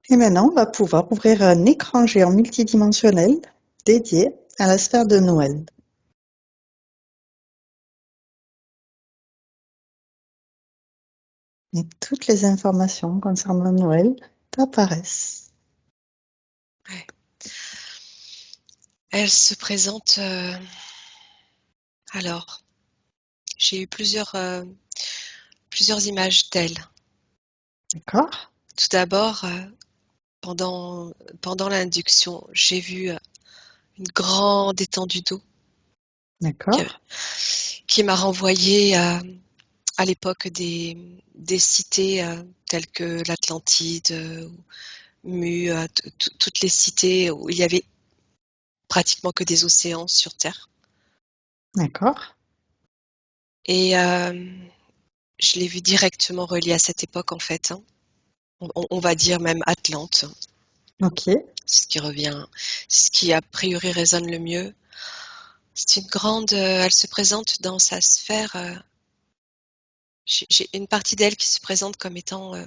Et maintenant, on va pouvoir ouvrir un écran géant multidimensionnel dédié à la sphère de Noël. Et toutes les informations concernant Noël apparaissent. Ouais. Elle se présente. Alors, j'ai eu plusieurs images d'elle. D'accord? Tout d'abord, pendant l'induction, j'ai vu une grande étendue d'eau qui, D'accord? qui m'a renvoyée à l'époque des cités telles que l'Atlantide, Mu, toutes les cités où il y avait pratiquement que des océans sur Terre. D'accord? Et je l'ai vu directement relié à cette époque en fait. Hein. On va dire même Atlante, Ok. ce qui revient, ce qui a priori résonne le mieux. C'est une grande, elle se présente dans sa sphère. J'ai une partie d'elle qui se présente comme étant une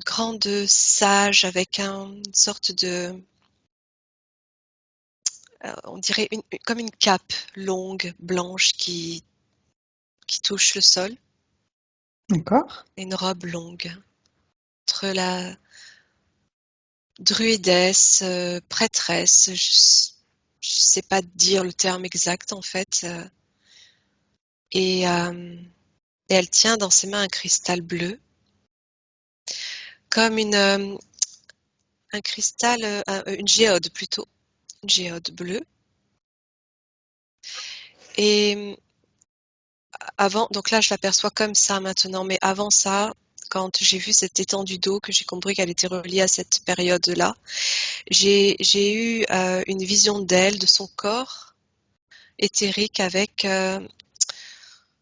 grande sage avec une sorte de, on dirait comme une cape longue, blanche qui touche le sol, D'accord? et une robe longue. Entre la druidesse, prêtresse, je sais pas dire le terme exact en fait, et, euh, et elle tient dans ses mains un cristal bleu, comme un cristal, une géode plutôt, une géode bleue. Et avant, donc là je l'aperçois comme ça maintenant, mais avant ça, quand j'ai vu cette étendue d'eau, que j'ai compris qu'elle était reliée à cette période-là, j'ai eu une vision d'elle, de son corps éthérique avec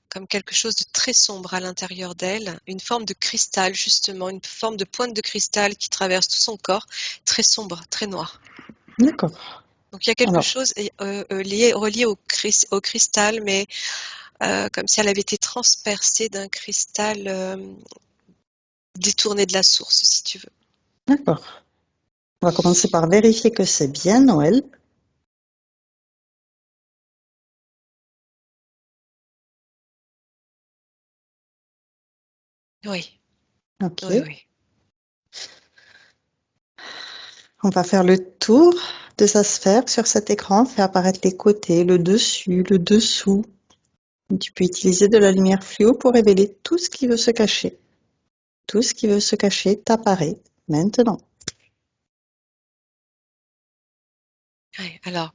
comme quelque chose de très sombre à l'intérieur d'elle, une forme de cristal justement, une forme de pointe de cristal qui traverse tout son corps, très sombre, très noir. D'accord. Donc il y a quelque Alors, chose relié au cristal, mais comme si elle avait été transpercée d'un cristal détourné de la source, si tu veux. d'accord. On va commencer par vérifier que c'est bien Noël. Oui, Ok. oui, oui. On va faire le tour de sa sphère sur cet écran, faire apparaître les côtés, le dessus, le dessous. Tu peux utiliser de la lumière fluo pour révéler tout ce qui veut se cacher. Tout ce qui veut se cacher t'apparaît maintenant. Oui. Alors,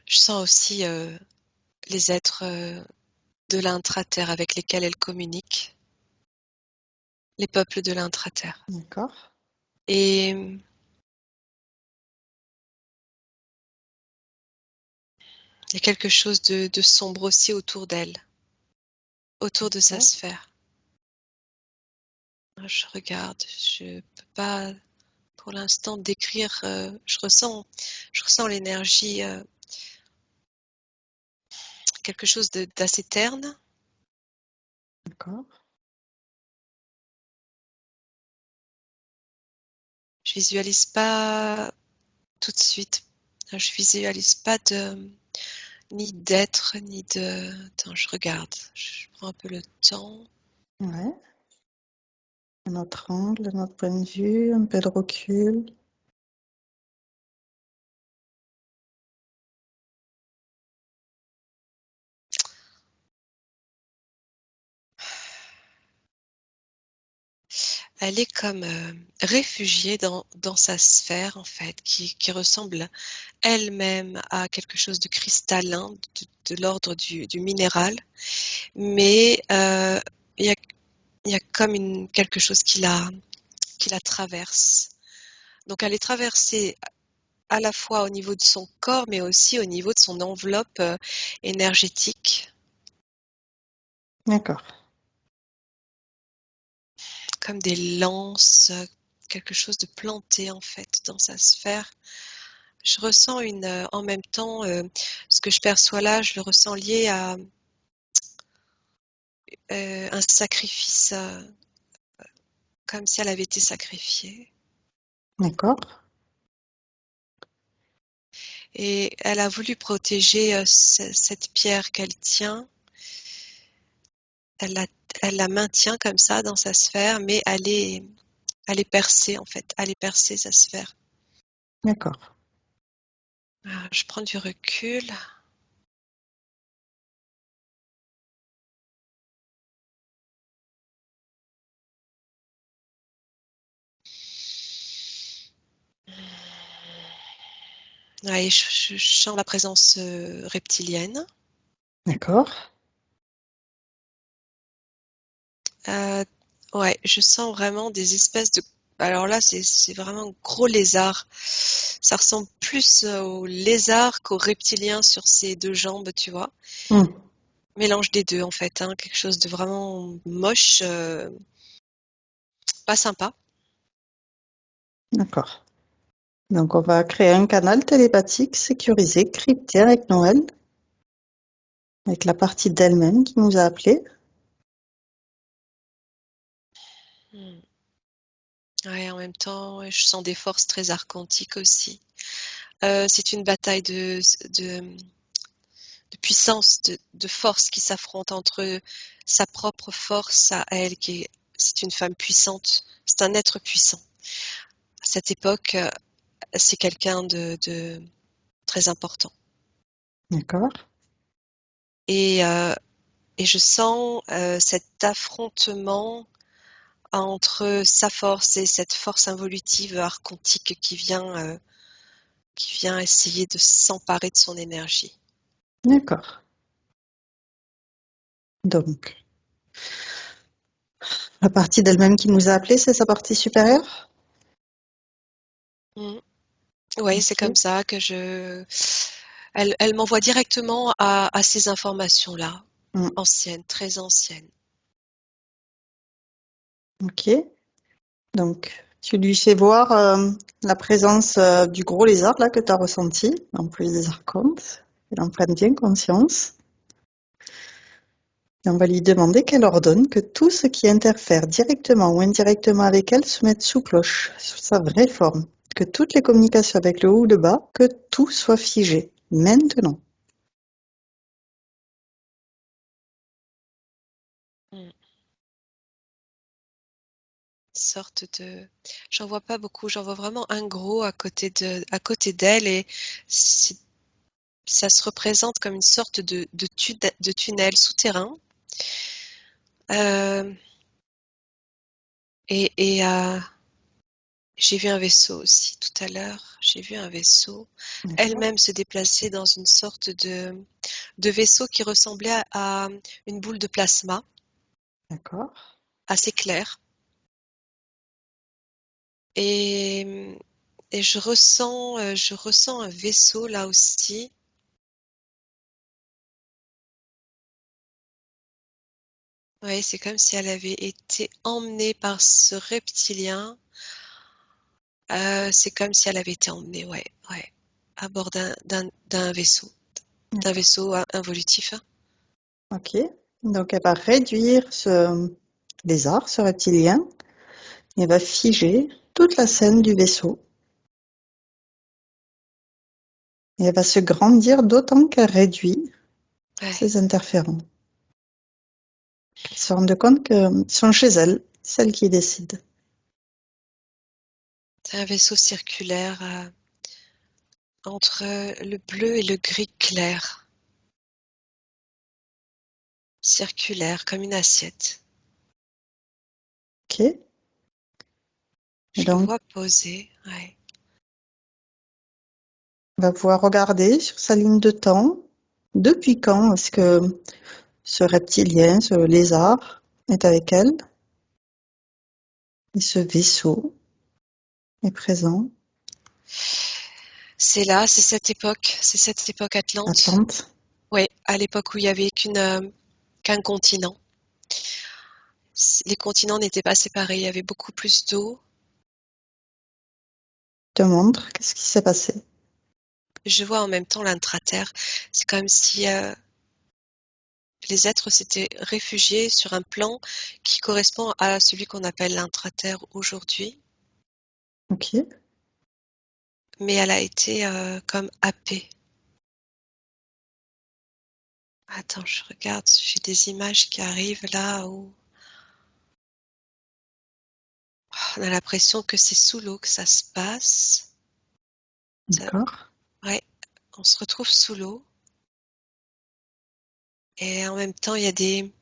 je sens aussi les êtres de l'intra-terre avec lesquels elle communique, les peuples de l'intra-terre. D'accord? Et il y a quelque chose de sombre aussi autour d'elle, autour de sa D'accord. sphère. Je regarde, je peux pas pour l'instant décrire. Je ressens l'énergie, quelque chose d'assez terne. D'accord. Je visualise pas tout de suite. Je visualise pas ni d'être, ni de. Attends, je regarde. Je prends un peu le temps. Ouais. Un autre angle, un autre point de vue, un peu de recul. Elle est comme réfugiée dans sa sphère, en fait, qui ressemble elle-même à quelque chose de cristallin, de l'ordre du minéral. Mais il y a, il y a comme quelque chose qui la traverse. Donc elle est traversée à la fois au niveau de son corps, mais aussi au niveau de son enveloppe énergétique, D'accord. comme des lances, quelque chose de planté en fait dans sa sphère. Je ressens en même temps, ce que je perçois là, je le ressens lié à un sacrifice comme si elle avait été sacrifiée. D'accord. Et elle a voulu protéger cette pierre qu'elle tient. Elle la, elle la maintient comme ça dans sa sphère, mais elle est percée en fait. Elle est percée sa sphère. D'accord. Alors, je prends du recul. Ouais, je sens la présence reptilienne. D'accord. Euh, ouais, je sens vraiment des espèces de. Alors là, c'est vraiment un gros lézard. Ça ressemble plus au lézard qu'au reptilien sur ses deux jambes, tu vois. Hmm. Mélange des deux en fait, hein, quelque chose de vraiment moche, pas sympa. D'accord. Donc, on va créer un canal télépathique sécurisé, crypté avec Noël, avec la partie d'elle-même qui nous a appelés. Hmm. Ouais, en même temps, je sens des forces très archontiques aussi. C'est une bataille de puissance, de force qui s'affrontent entre sa propre force à elle, c'est une femme puissante, c'est un être puissant. À cette époque, c'est quelqu'un de très important. D'accord. Et, euh, et je sens cet affrontement entre sa force et cette force involutive archontique qui vient essayer de s'emparer de son énergie. D'accord. Donc, la partie d'elle-même qui nous a appelés, c'est sa partie supérieure? Mm. Oui, c'est comme Ok. ça que elle m'envoie directement à ces informations-là, Hmm. anciennes, très anciennes. Ok. Donc, tu lui fais voir la présence du gros lézard là que tu as ressenti, en plus des archontes. Elle en prenne bien conscience. Et on va lui demander qu'elle ordonne que tout ce qui interfère directement ou indirectement avec elle se mette sous cloche, sous sa vraie forme. Que toutes les communications avec le haut ou le bas, que tout soit figé. Maintenant. Mm. Sorte de, j'en vois pas beaucoup, j'en vois vraiment un gros à côté d'elle et c'est- ça se représente comme une sorte de tunnel souterrain. Euh, et j'ai vu un vaisseau aussi tout à l'heure. J'ai vu un vaisseau D'accord. elle-même se déplacer dans une sorte de vaisseau qui ressemblait à une boule de plasma D'accord. assez claire. Et, et je ressens un vaisseau là aussi. Ouais, c'est comme si elle avait été emmenée par ce reptilien. C'est comme si elle avait été emmenée, ouais, ouais, à bord d'un D'accord. vaisseau involutif. Ok. Donc elle va réduire ce lézard, ce reptilien, et elle va figer toute la scène du vaisseau. Et elle va se grandir d'autant qu'elle réduit Ouais, ses interférents. Qu'elle se rende compte qu'ils sont chez elle, celle qui décide. c'est un vaisseau circulaire entre le bleu et le gris clair, circulaire comme une assiette. Ok. Et Je le donc, vois poser, ouais. on va pouvoir regarder sur sa ligne de temps depuis quand est-ce que ce reptilien, ce lézard, est avec elle et ce vaisseau est présent. C'est cette époque Atlante. Atlante. Ouais, à l'époque où il y avait qu'un continent. Les continents n'étaient pas séparés, il y avait beaucoup plus d'eau. Te montre qu'est-ce qui s'est passé. Je vois en même temps l'intraterre. C'est comme si les êtres s'étaient réfugiés sur un plan qui correspond à celui qu'on appelle l'intraterre aujourd'hui, Ok, mais elle a été comme happée. Attends, je regarde, j'ai des images qui arrivent là où on a l'impression que c'est sous l'eau que ça se passe. d'accord, Ouais, on se retrouve sous l'eau et en même temps il y a des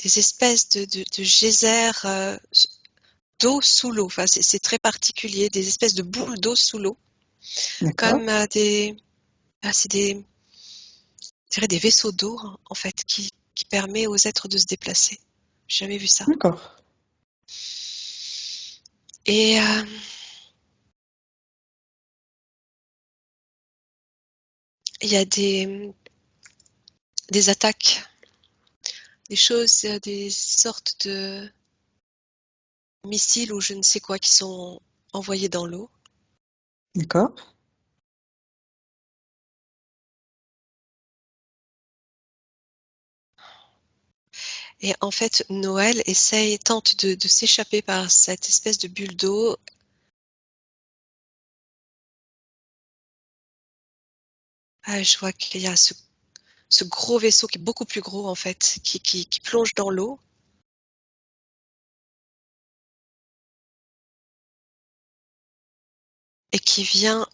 espèces de geysers d'eau sous l'eau. Enfin, c'est très particulier, des espèces de boules d'eau sous l'eau, d'accord, comme c'est je dirais des vaisseaux d'eau en fait qui permet aux êtres de se déplacer. J'ai jamais vu ça. d'accord, Et il y a des attaques, des choses, des sortes de missiles ou je ne sais quoi qui sont envoyés dans l'eau. d'accord, Et en fait, Noël tente de s'échapper par cette espèce de bulle d'eau. Ah, je vois qu'il y a ce gros vaisseau qui est beaucoup plus gros en fait, qui plonge dans l'eau. Et qui vient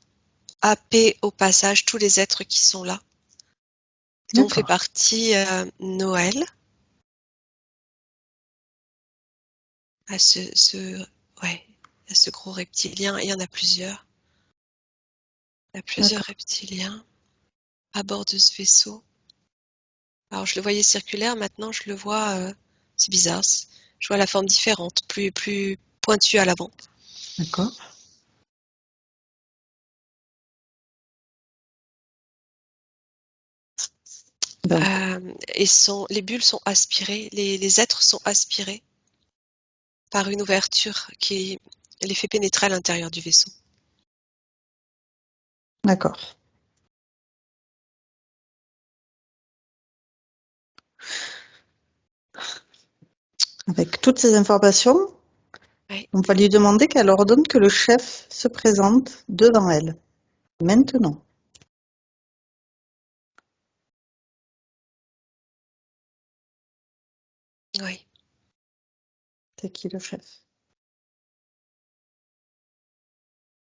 happer au passage tous les êtres qui sont là, dont fait d'accord, partie Noël. À ouais, à ce gros reptilien. Il y en a plusieurs. Il y a plusieurs d'accord, reptiliens à bord de ce vaisseau. Alors je le voyais circulaire, maintenant je le vois, c'est bizarre. Je vois la forme différente, plus pointue à l'avant. d'accord. Donc, Et les bulles sont aspirées, les êtres sont aspirés par une ouverture qui les fait pénétrer à l'intérieur du vaisseau. d'accord. Avec toutes ces informations, Ouais, on va lui demander qu'elle ordonne que le chef se présente devant elle. Maintenant. oui. C'est qui le chef?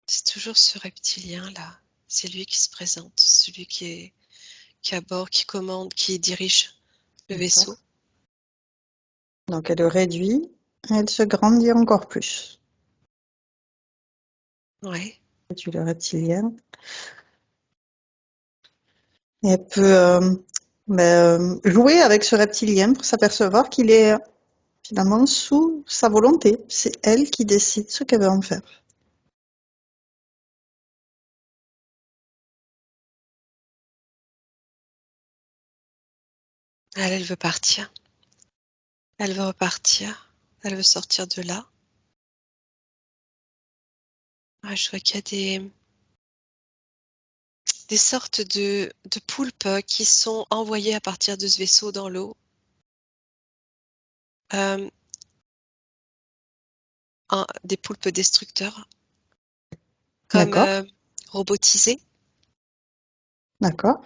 C'est toujours ce reptilien-là. C'est lui qui se présente, celui qui est à bord, qui commande, qui dirige le D'accord. vaisseau. Donc elle le réduit et elle se grandit encore plus. Ouais. Tu le reptilien. Et elle peut jouer avec ce reptilien pour s'apercevoir qu'il est finalement sous sa volonté. C'est elle qui décide ce qu'elle veut en faire. Elle veut partir. Elle veut repartir. Elle veut sortir de là. Ah, je vois qu'il y a des sortes de poulpes qui sont envoyées à partir de ce vaisseau dans l'eau. Euh, des poulpes destructeurs, comme D'accord, robotisés. d'accord,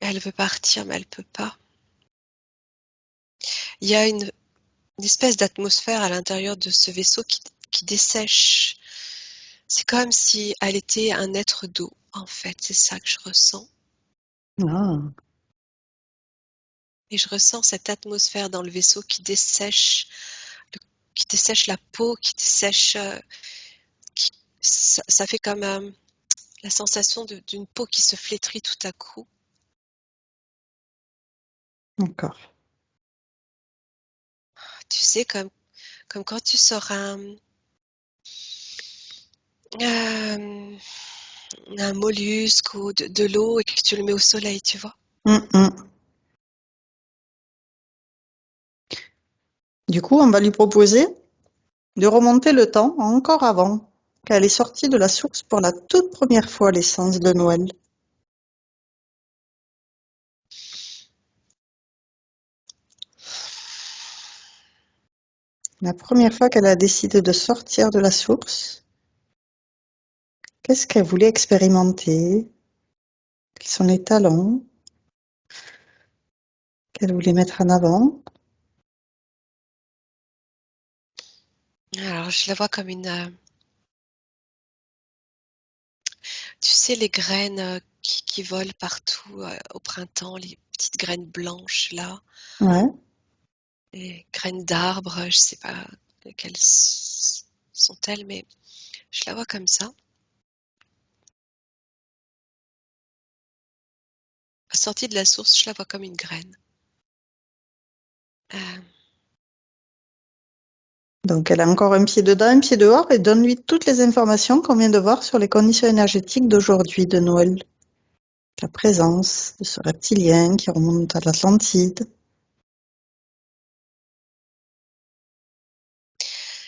Elle veut partir, mais elle peut pas. Il y a une espèce d'atmosphère à l'intérieur de ce vaisseau qui dessèche. C'est comme si elle était un être d'eau, en fait. C'est ça que je ressens. ah, Et je ressens cette atmosphère dans le vaisseau qui dessèche la peau, qui dessèche. Ça fait comme la sensation d'une peau qui se flétrit tout à coup. d'accord, Tu sais, comme quand tu sors euh, un mollusque ou de l'eau et que tu le mets au soleil, tu vois. hum. Du coup, on va lui proposer de remonter le temps encore avant qu'elle est sortie de la source pour la toute première fois l'essence de Noël. La première fois qu'elle a décidé de sortir de la source, qu'est-ce qu'elle voulait expérimenter? Quels sont les talents qu'elle voulait mettre en avant? Alors, je la vois comme tu sais, les graines qui volent partout au printemps, les petites graines blanches là, Ouais, les graines d'arbres, je sais pas quelles sont-elles, mais je la vois comme ça. Sortie de la source, je la vois comme une graine. Euh, donc elle a encore un pied dedans, un pied dehors, et donne-lui toutes les informations qu'on vient de voir sur les conditions énergétiques d'aujourd'hui, de Noël. La présence de ce reptilien qui remonte à l'Atlantide.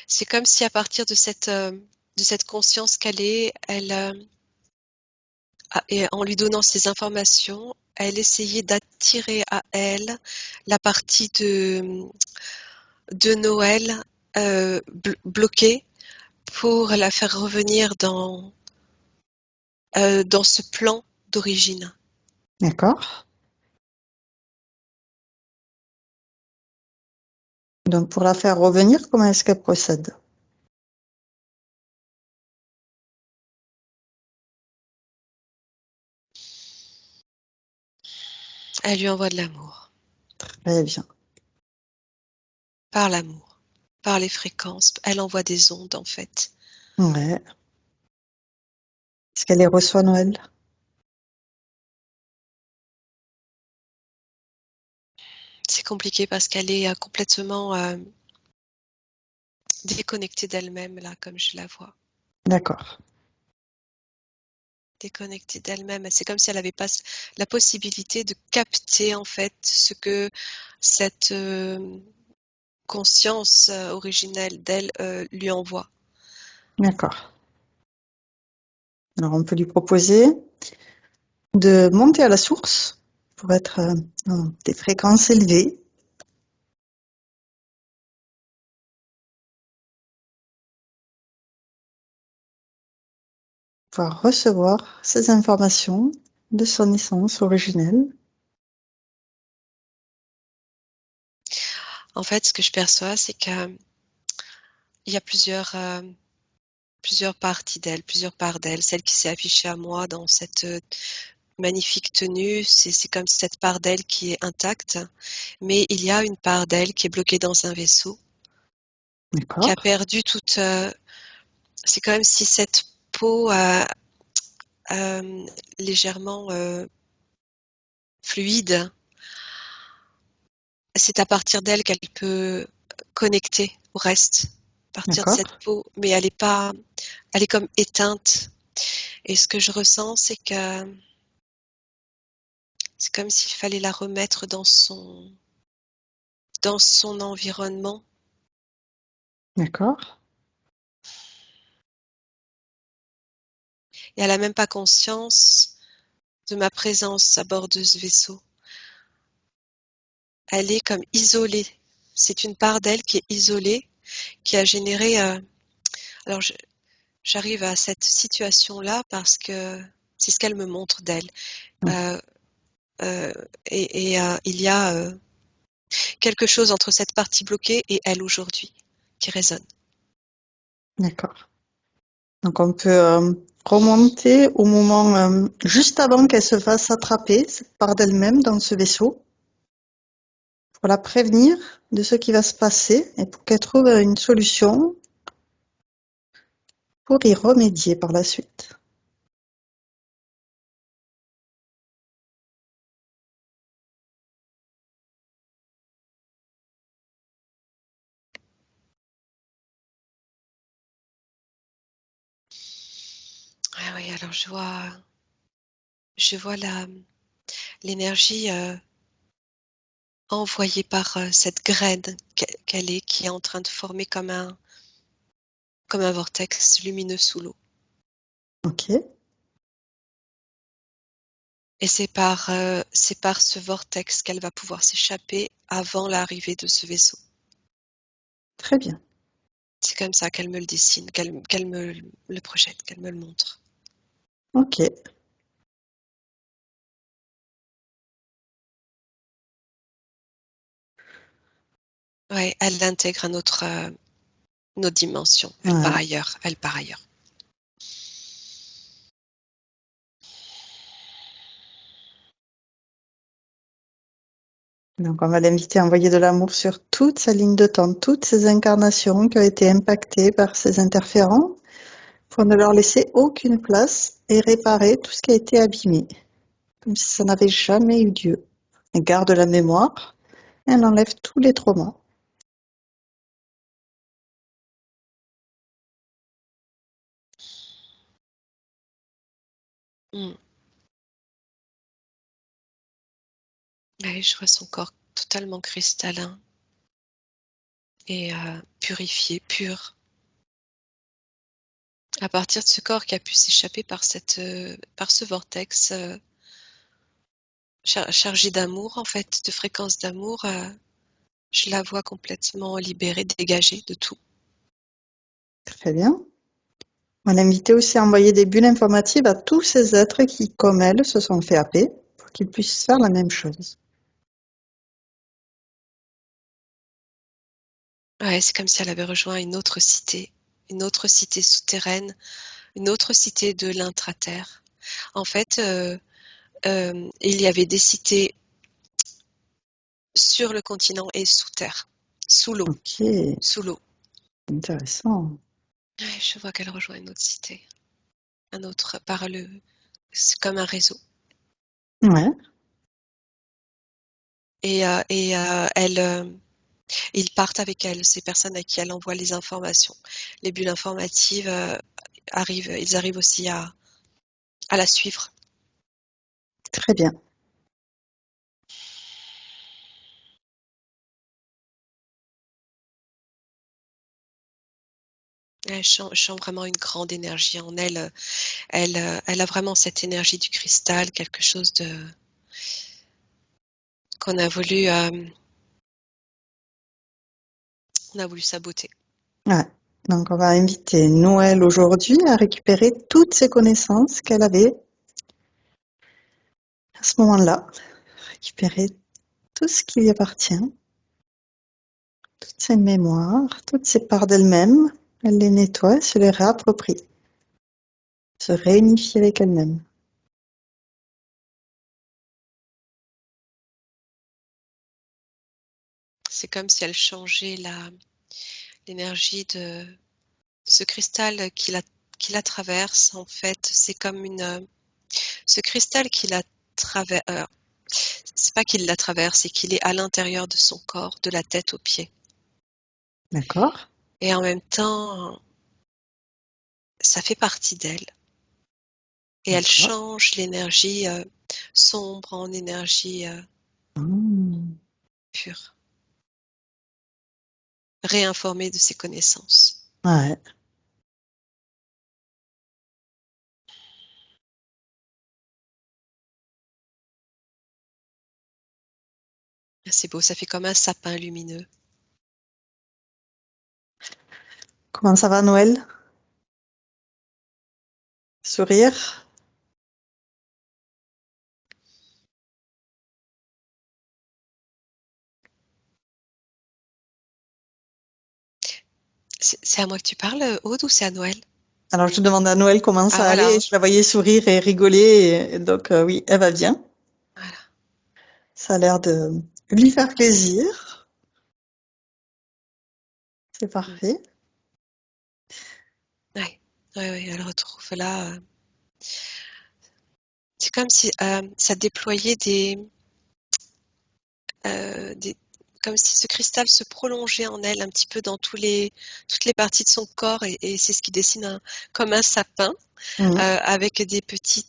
c'est comme si à partir de cette conscience qu'elle est, et en lui donnant ces informations, elle essayait d'attirer à elle la partie de Noël bloquée pour la faire revenir dans ce plan d'origine. D'accord? Donc pour la faire revenir, comment est-ce qu'elle procède? Elle lui envoie de l'amour, Très bien. par l'amour, par les fréquences. Elle envoie des ondes en fait. Ouais. Est-ce qu'elle les reçoit Noël? C'est compliqué parce qu'elle est complètement déconnectée d'elle-même là, comme je la vois. D'accord. Déconnectée d'elle-même. C'est comme si elle n'avait pas la possibilité de capter en fait ce que cette conscience originelle d'elle lui envoie. D'accord. Alors on peut lui proposer de monter à la source pour être dans des fréquences élevées, pouvoir recevoir ces informations de son essence originelle. En fait, ce que je perçois, c'est qu'il y a plusieurs parties d'elle, plusieurs parts d'elle. Celle qui s'est affichée à moi dans cette magnifique tenue, c'est comme cette part d'elle qui est intacte, mais il y a une part d'elle qui est bloquée dans un vaisseau, qui a D'accord? perdu toute. C'est comme si cette peau légèrement fluide, c'est à partir d'elle qu'elle peut connecter au reste, à partir de D'accord? cette peau, mais elle est pas, elle est comme éteinte. Et ce que je ressens, c'est que c'est comme s'il fallait la remettre dans son environnement. D'accord? Et elle n'a même pas conscience de ma présence à bord de ce vaisseau. Elle est comme isolée. C'est une part d'elle qui est isolée, qui a généré. Alors, j'arrive à cette situation-là parce que c'est ce qu'elle me montre d'elle. Oui. Euh, il y a quelque chose entre cette partie bloquée et elle aujourd'hui qui résonne. D'accord. Donc on peut remonter au moment juste avant qu'elle se fasse attraper, cette part d'elle-même dans ce vaisseau, pour la prévenir de ce qui va se passer et pour qu'elle trouve une solution pour y remédier par la suite. Ah oui, alors je vois l'énergie envoyée par cette graine qu'elle est, qui est en train de former comme un vortex lumineux sous l'eau. Ok, Et c'est par ce vortex qu'elle va pouvoir s'échapper avant l'arrivée de ce vaisseau. Très bien. C'est comme ça qu'elle me le dessine, qu'elle me le projette, qu'elle me le montre. Ok. Ouais, elle intègre une autre dimension. Elle part Ouais. ailleurs. Elle part ailleurs. Donc, on va l'inviter à envoyer de l'amour sur toute sa ligne de temps, toutes ces incarnations qui ont été impactées par ces interférences, pour ne leur laisser aucune place et réparer tout ce qui a été abîmé, comme si ça n'avait jamais eu lieu. Elle garde la mémoire, elle enlève tous les traumas. Mm. Ouais, je vois son corps totalement cristallin et purifié, pur. À partir de ce corps qui a pu s'échapper par par ce vortex chargé d'amour, en fait, de fréquence d'amour, je la vois complètement libérée, dégagée de tout. Très bien. On l'invitait aussi à envoyer des bulles informatives à tous ces êtres qui, comme elle, se sont fait happer, pour qu'ils puissent faire la même chose. Ouais, c'est comme si elle avait rejoint une autre cité souterraine, une autre cité de l'intraterre. En fait, il y avait des cités sur le continent et sous terre, sous l'eau, Ok, sous l'eau. intéressant. Ouais, je vois qu'elle rejoint une autre cité, un autre c'est comme un réseau. Ouais, Et ils partent avec elle, ces personnes à qui elle envoie les informations. Les bulles informatives ils arrivent aussi à la suivre. très bien. Je sens vraiment une grande énergie en elle. Elle a vraiment cette énergie du cristal, quelque chose qu'on a voulu, on a voulu saboter. Ouais. Donc, on va inviter Noël aujourd'hui à récupérer toutes ses connaissances qu'elle avait à ce moment-là. Récupérer tout ce qui lui appartient, toutes ses mémoires, toutes ses parts d'elle-même. Elle les nettoie, se les réapproprie. Se réunifie avec elle-même. C'est comme si elle changeait l'énergie de ce cristal qui la traverse. En fait, c'est comme ce cristal qui la traverse. C'est pas qu'il la traverse, c'est qu'il est à l'intérieur de son corps, de la tête aux pieds. D'accord? Et en même temps, ça fait partie d'elle. Et elle D'accord. change l'énergie sombre en énergie Mmh. pure, réinformée de ses connaissances. Ouais. C'est beau, ça fait comme un sapin lumineux. Comment ça va, Noël? Sourire? C'est à moi que tu parles, Aude, ou c'est à Noël? Alors, je demande à Noël comment Ah ça voilà, allait et je la voyais sourire et rigoler. Et donc, oui, elle va bien. voilà. Ça a l'air de lui faire plaisir. C'est Mm. parfait. Ouais. Ouais, ouais, elle retrouve là. C'est comme si ça déployait des, comme si ce cristal se prolongeait en elle un petit peu dans toutes les parties de son corps et c'est ce qui dessine comme un sapin Mmh. avec des petits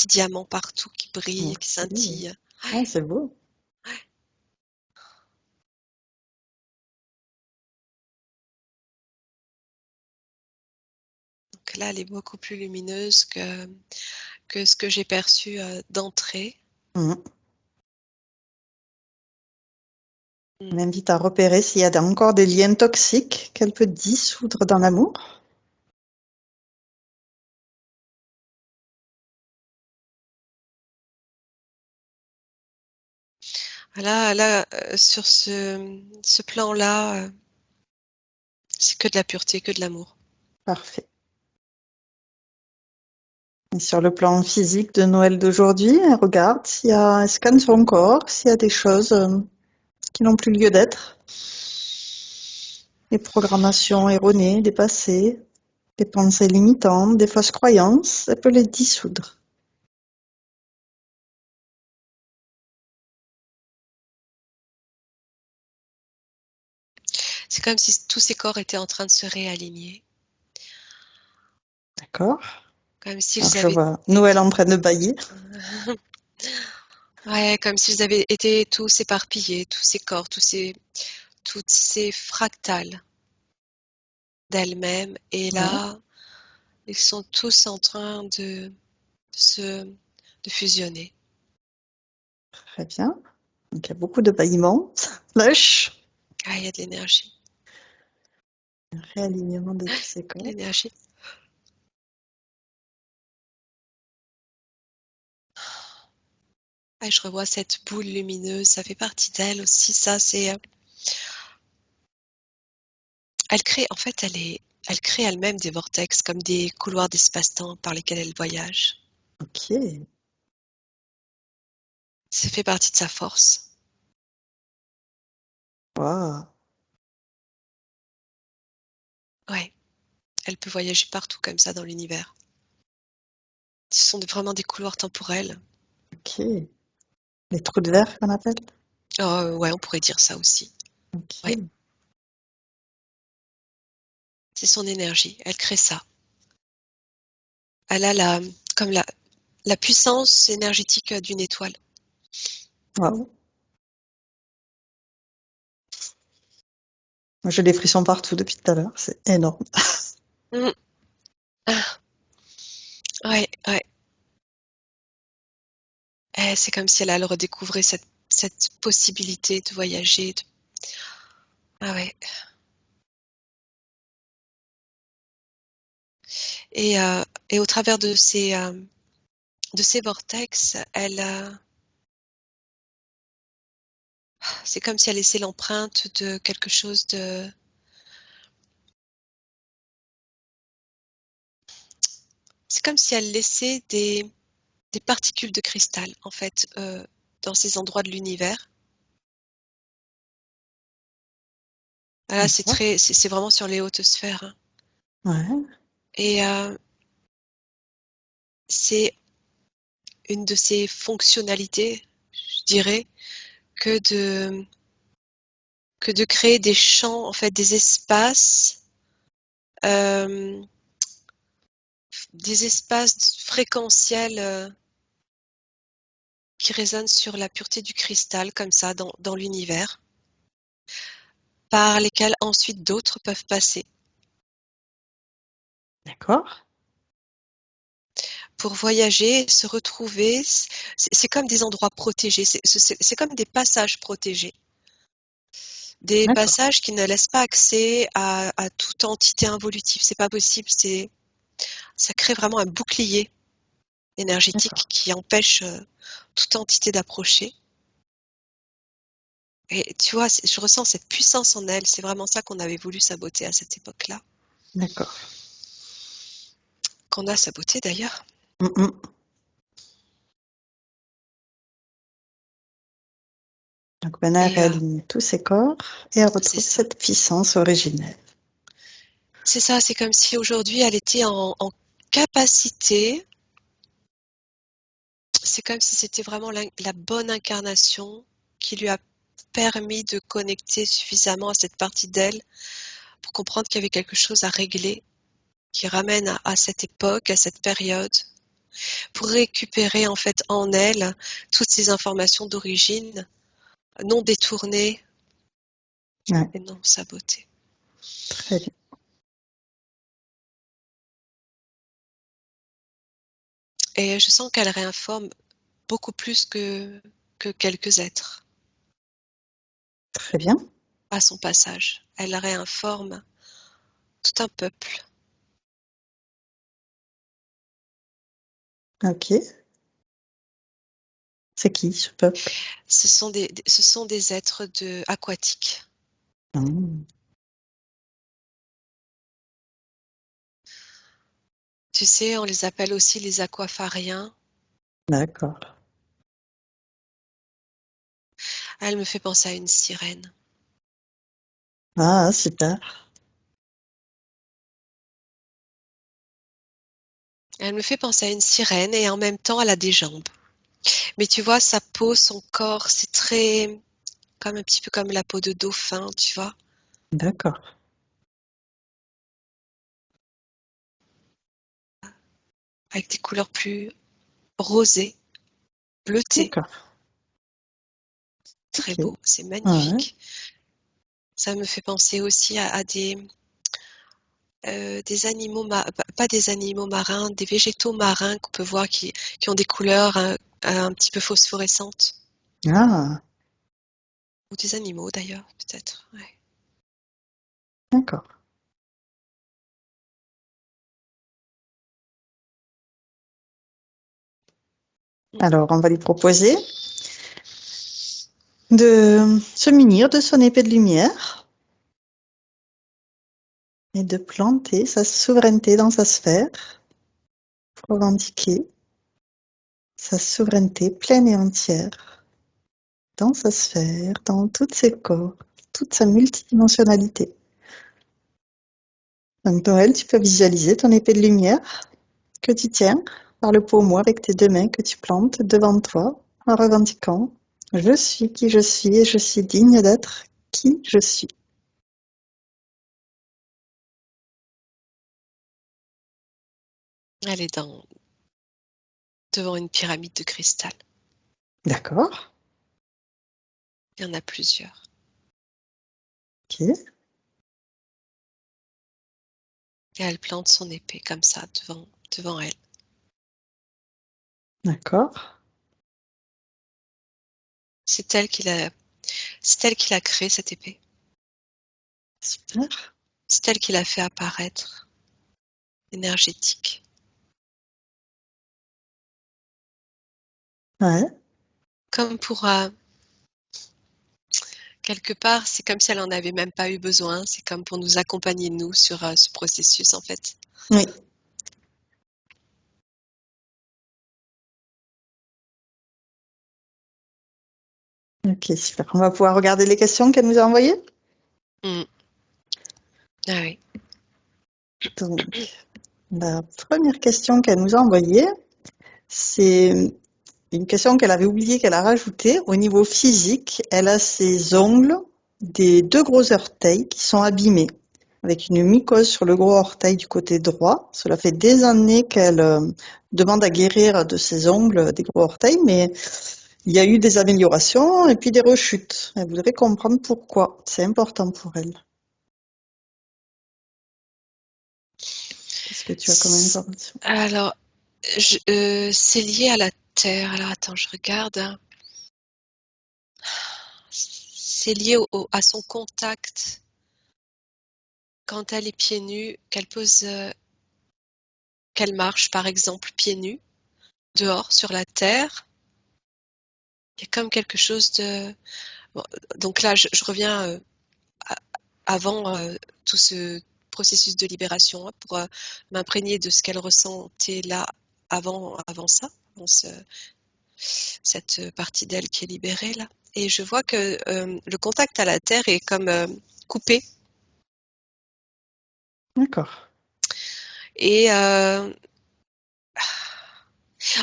diamants partout qui brillent, qui Ok. scintillent. Ah, Ouais, c'est beau. ouais. Donc là, elle est beaucoup plus lumineuse que ce que j'ai perçu d'entrée. Mmh. Elle invite à repérer s'il y a encore des liens toxiques qu'elle peut dissoudre dans l'amour. Là, sur ce plan-là, c'est que de la pureté, que de l'amour. Parfait. Et sur le plan physique de Noël d'aujourd'hui, elle regarde elle scanne son corps, s'il y a des choses qui n'ont plus lieu d'être. Des programmations erronées, dépassées, des pensées limitantes, des fausses croyances, elle peut les dissoudre. C'est comme si tous ces corps étaient en train de se réaligner. D'accord? Comme Alors s'ils je avaient vois Noël été... en train de bailler. Ouais, comme s'ils avaient été tous éparpillés, tous ces corps, toutes ces fractales d'elles-mêmes. Et Ouais, là, ils sont tous en train de fusionner. très bien. Donc il y a beaucoup de bâillements. Lâche. Ah, il y a de l'énergie, Un réalignement de tous ces de corps. l'énergie. Ah, je revois cette boule lumineuse, ça fait partie d'elle aussi. Ça, elle crée, en fait, elle crée elle-même des vortex, comme des couloirs d'espace-temps par lesquels elle voyage. Ok. Ça fait partie de sa force. Wow. Ouais, elle peut voyager partout comme ça dans l'univers. Ce sont vraiment des couloirs temporels. Ok. Les trous de verre qu'on appelle. Oh, ouais, on pourrait dire ça aussi. Ouais, Ok. c'est son énergie. Elle crée ça. Elle a comme la puissance énergétique d'une étoile. Wow. Moi, j'ai des frissons partout depuis tout à l'heure. C'est énorme. Mm. Ah, ouais, ouais. C'est comme si elle redécouvrait cette possibilité de voyager. Ah ouais. Et au travers de ces vortex, c'est comme si elle laissait l'empreinte de quelque chose de... C'est comme si elle laissait des particules de cristal, en fait, dans ces endroits de l'univers. Là, D'accord. c'est vraiment sur les hautes sphères, hein. Ouais. Et c'est une de ses fonctionnalités, je dirais, que de, que de créer des champs, en fait, euh, des espaces fréquentiels qui résonnent sur la pureté du cristal, comme ça, dans l'univers, par lesquels ensuite d'autres peuvent passer D'accord. pour voyager, se retrouver. C'est comme des endroits protégés, c'est comme des passages protégés. Des D'accord. passages qui ne laissent pas accès à toute entité involutive. C'est pas possible. Ça crée vraiment un bouclier énergétique D'accord. qui empêche toute entité d'approcher. Et tu vois, je ressens cette puissance en elle. C'est vraiment ça qu'on avait voulu saboter à cette époque-là. D'accord. Qu'on a saboté d'ailleurs. Mm. Donc maintenant, elle Et réaligne tous ses corps et elle c'est retrouve ça. cette puissance originelle. C'est ça, c'est comme si aujourd'hui elle était en capacité. C'est comme si c'était vraiment la bonne incarnation qui lui a permis de connecter suffisamment à cette partie d'elle pour comprendre qu'il y avait quelque chose à régler qui ramène à cette époque, à cette période, pour récupérer en fait en elle toutes ces informations d'origine non détournées Ouais, et non sabotées. très bien. Et je sens qu'elle réinforme beaucoup plus que quelques êtres. Très bien. à son passage. Elle réinforme tout un peuple. Ok. C'est qui ce peuple? Ce sont des êtres aquatiques. Hmm, Tu sais, on les appelle aussi les aquafariens. d'accord. Elle me fait penser à une sirène. Ah, super. Elle me fait penser à une sirène et en même temps, elle a des jambes. Mais tu vois, sa peau, son corps, c'est très, comme un petit peu comme la peau de dauphin, tu vois, D'accord. avec des couleurs plus rosées, bleutées. D'accord. Très Ok. beau, c'est Ouais, magnifique. Ça me fait penser aussi à des animaux, pas des animaux marins, des végétaux marins qu'on peut voir qui ont des couleurs un petit peu phosphorescentes. ah, Ou des animaux d'ailleurs, peut-être. Ouais. d'accord. Alors, on va lui proposer de se munir de son épée de lumière et de planter sa souveraineté dans sa sphère pour revendiquer sa souveraineté pleine et entière dans sa sphère, dans tous ses corps, toute sa multidimensionnalité. Donc, Noël, tu peux visualiser ton épée de lumière que tu tiens par le pommeau avec tes deux mains que tu plantes devant toi en revendiquant je suis qui je suis et je suis digne d'être qui je suis. Elle est devant une pyramide de cristal. D'accord? Il y en a plusieurs. Ok, Et elle plante son épée comme ça devant elle. d'accord, C'est elle qui l'a créée, cette épée. super. C'est elle qui l'a fait apparaître, énergétique. Ouais, Comme pour, quelque part, c'est comme si elle en avait même pas eu besoin. C'est comme pour nous accompagner, nous, sur ce processus, en fait. oui, ok, super. On va pouvoir regarder les questions qu'elle nous a envoyées. Mm. Ah oui. Donc, la première question qu'elle nous a envoyée, c'est une question qu'elle avait oublié qu'elle a rajoutée. Au niveau physique, elle a ses ongles des deux gros orteils qui sont abîmés, avec une mycose sur le gros orteil du côté droit. Cela fait des années qu'elle demande à guérir de ses ongles des gros orteils, mais il y a eu des améliorations et puis des rechutes. Elle voudrait comprendre pourquoi. C'est important pour elle. Qu'est-ce que tu as comme information? Alors, c'est lié à la terre. Alors, attends, je regarde, hein. C'est lié à son contact quand elle est pieds nus, qu'elle marche, par exemple, pieds nus, dehors, sur la terre. Il y a comme quelque chose de... Bon, donc là, je reviens avant tout ce processus de libération, hein, pour m'imprégner de ce qu'elle ressentait là avant ça, cette partie d'elle qui est libérée là. Et je vois que le contact à la terre est comme coupé. D'accord, Et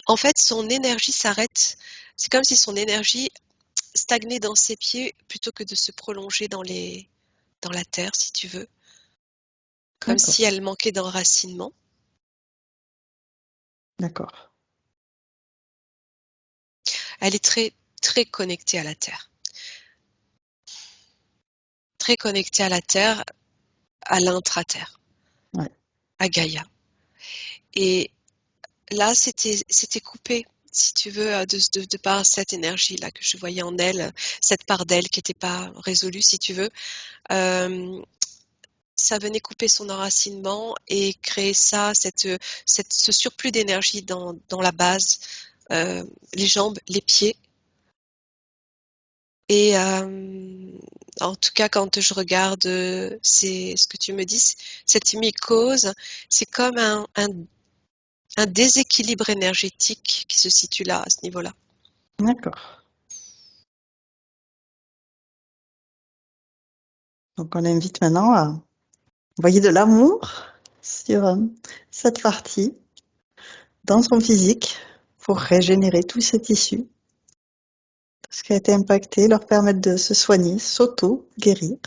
en fait, son énergie s'arrête. C'est comme si son énergie stagnait dans ses pieds plutôt que de se prolonger dans la terre, si tu veux. Comme si d'accord, elle manquait d'enracinement. d'accord, Elle est très, très connectée à la terre. Très connectée à la terre, à l'intra-terre, ouais, à Gaïa. Et là, c'était coupé. si tu veux, de par cette énergie-là que je voyais en elle, cette part d'elle qui n'était pas résolue, si tu veux, ça venait couper son enracinement et créer ce surplus d'énergie dans la base, les jambes, les pieds. Et en tout cas, quand je regarde c'est ce que tu me dis, cette mycose, c'est comme un déséquilibre énergétique qui se situe là, à ce niveau-là. D'accord. Donc on invite maintenant à envoyer de l'amour sur cette partie dans son physique pour régénérer tous ces tissus, tout ce qui a été impacté, leur permettre de se soigner, s'auto-guérir.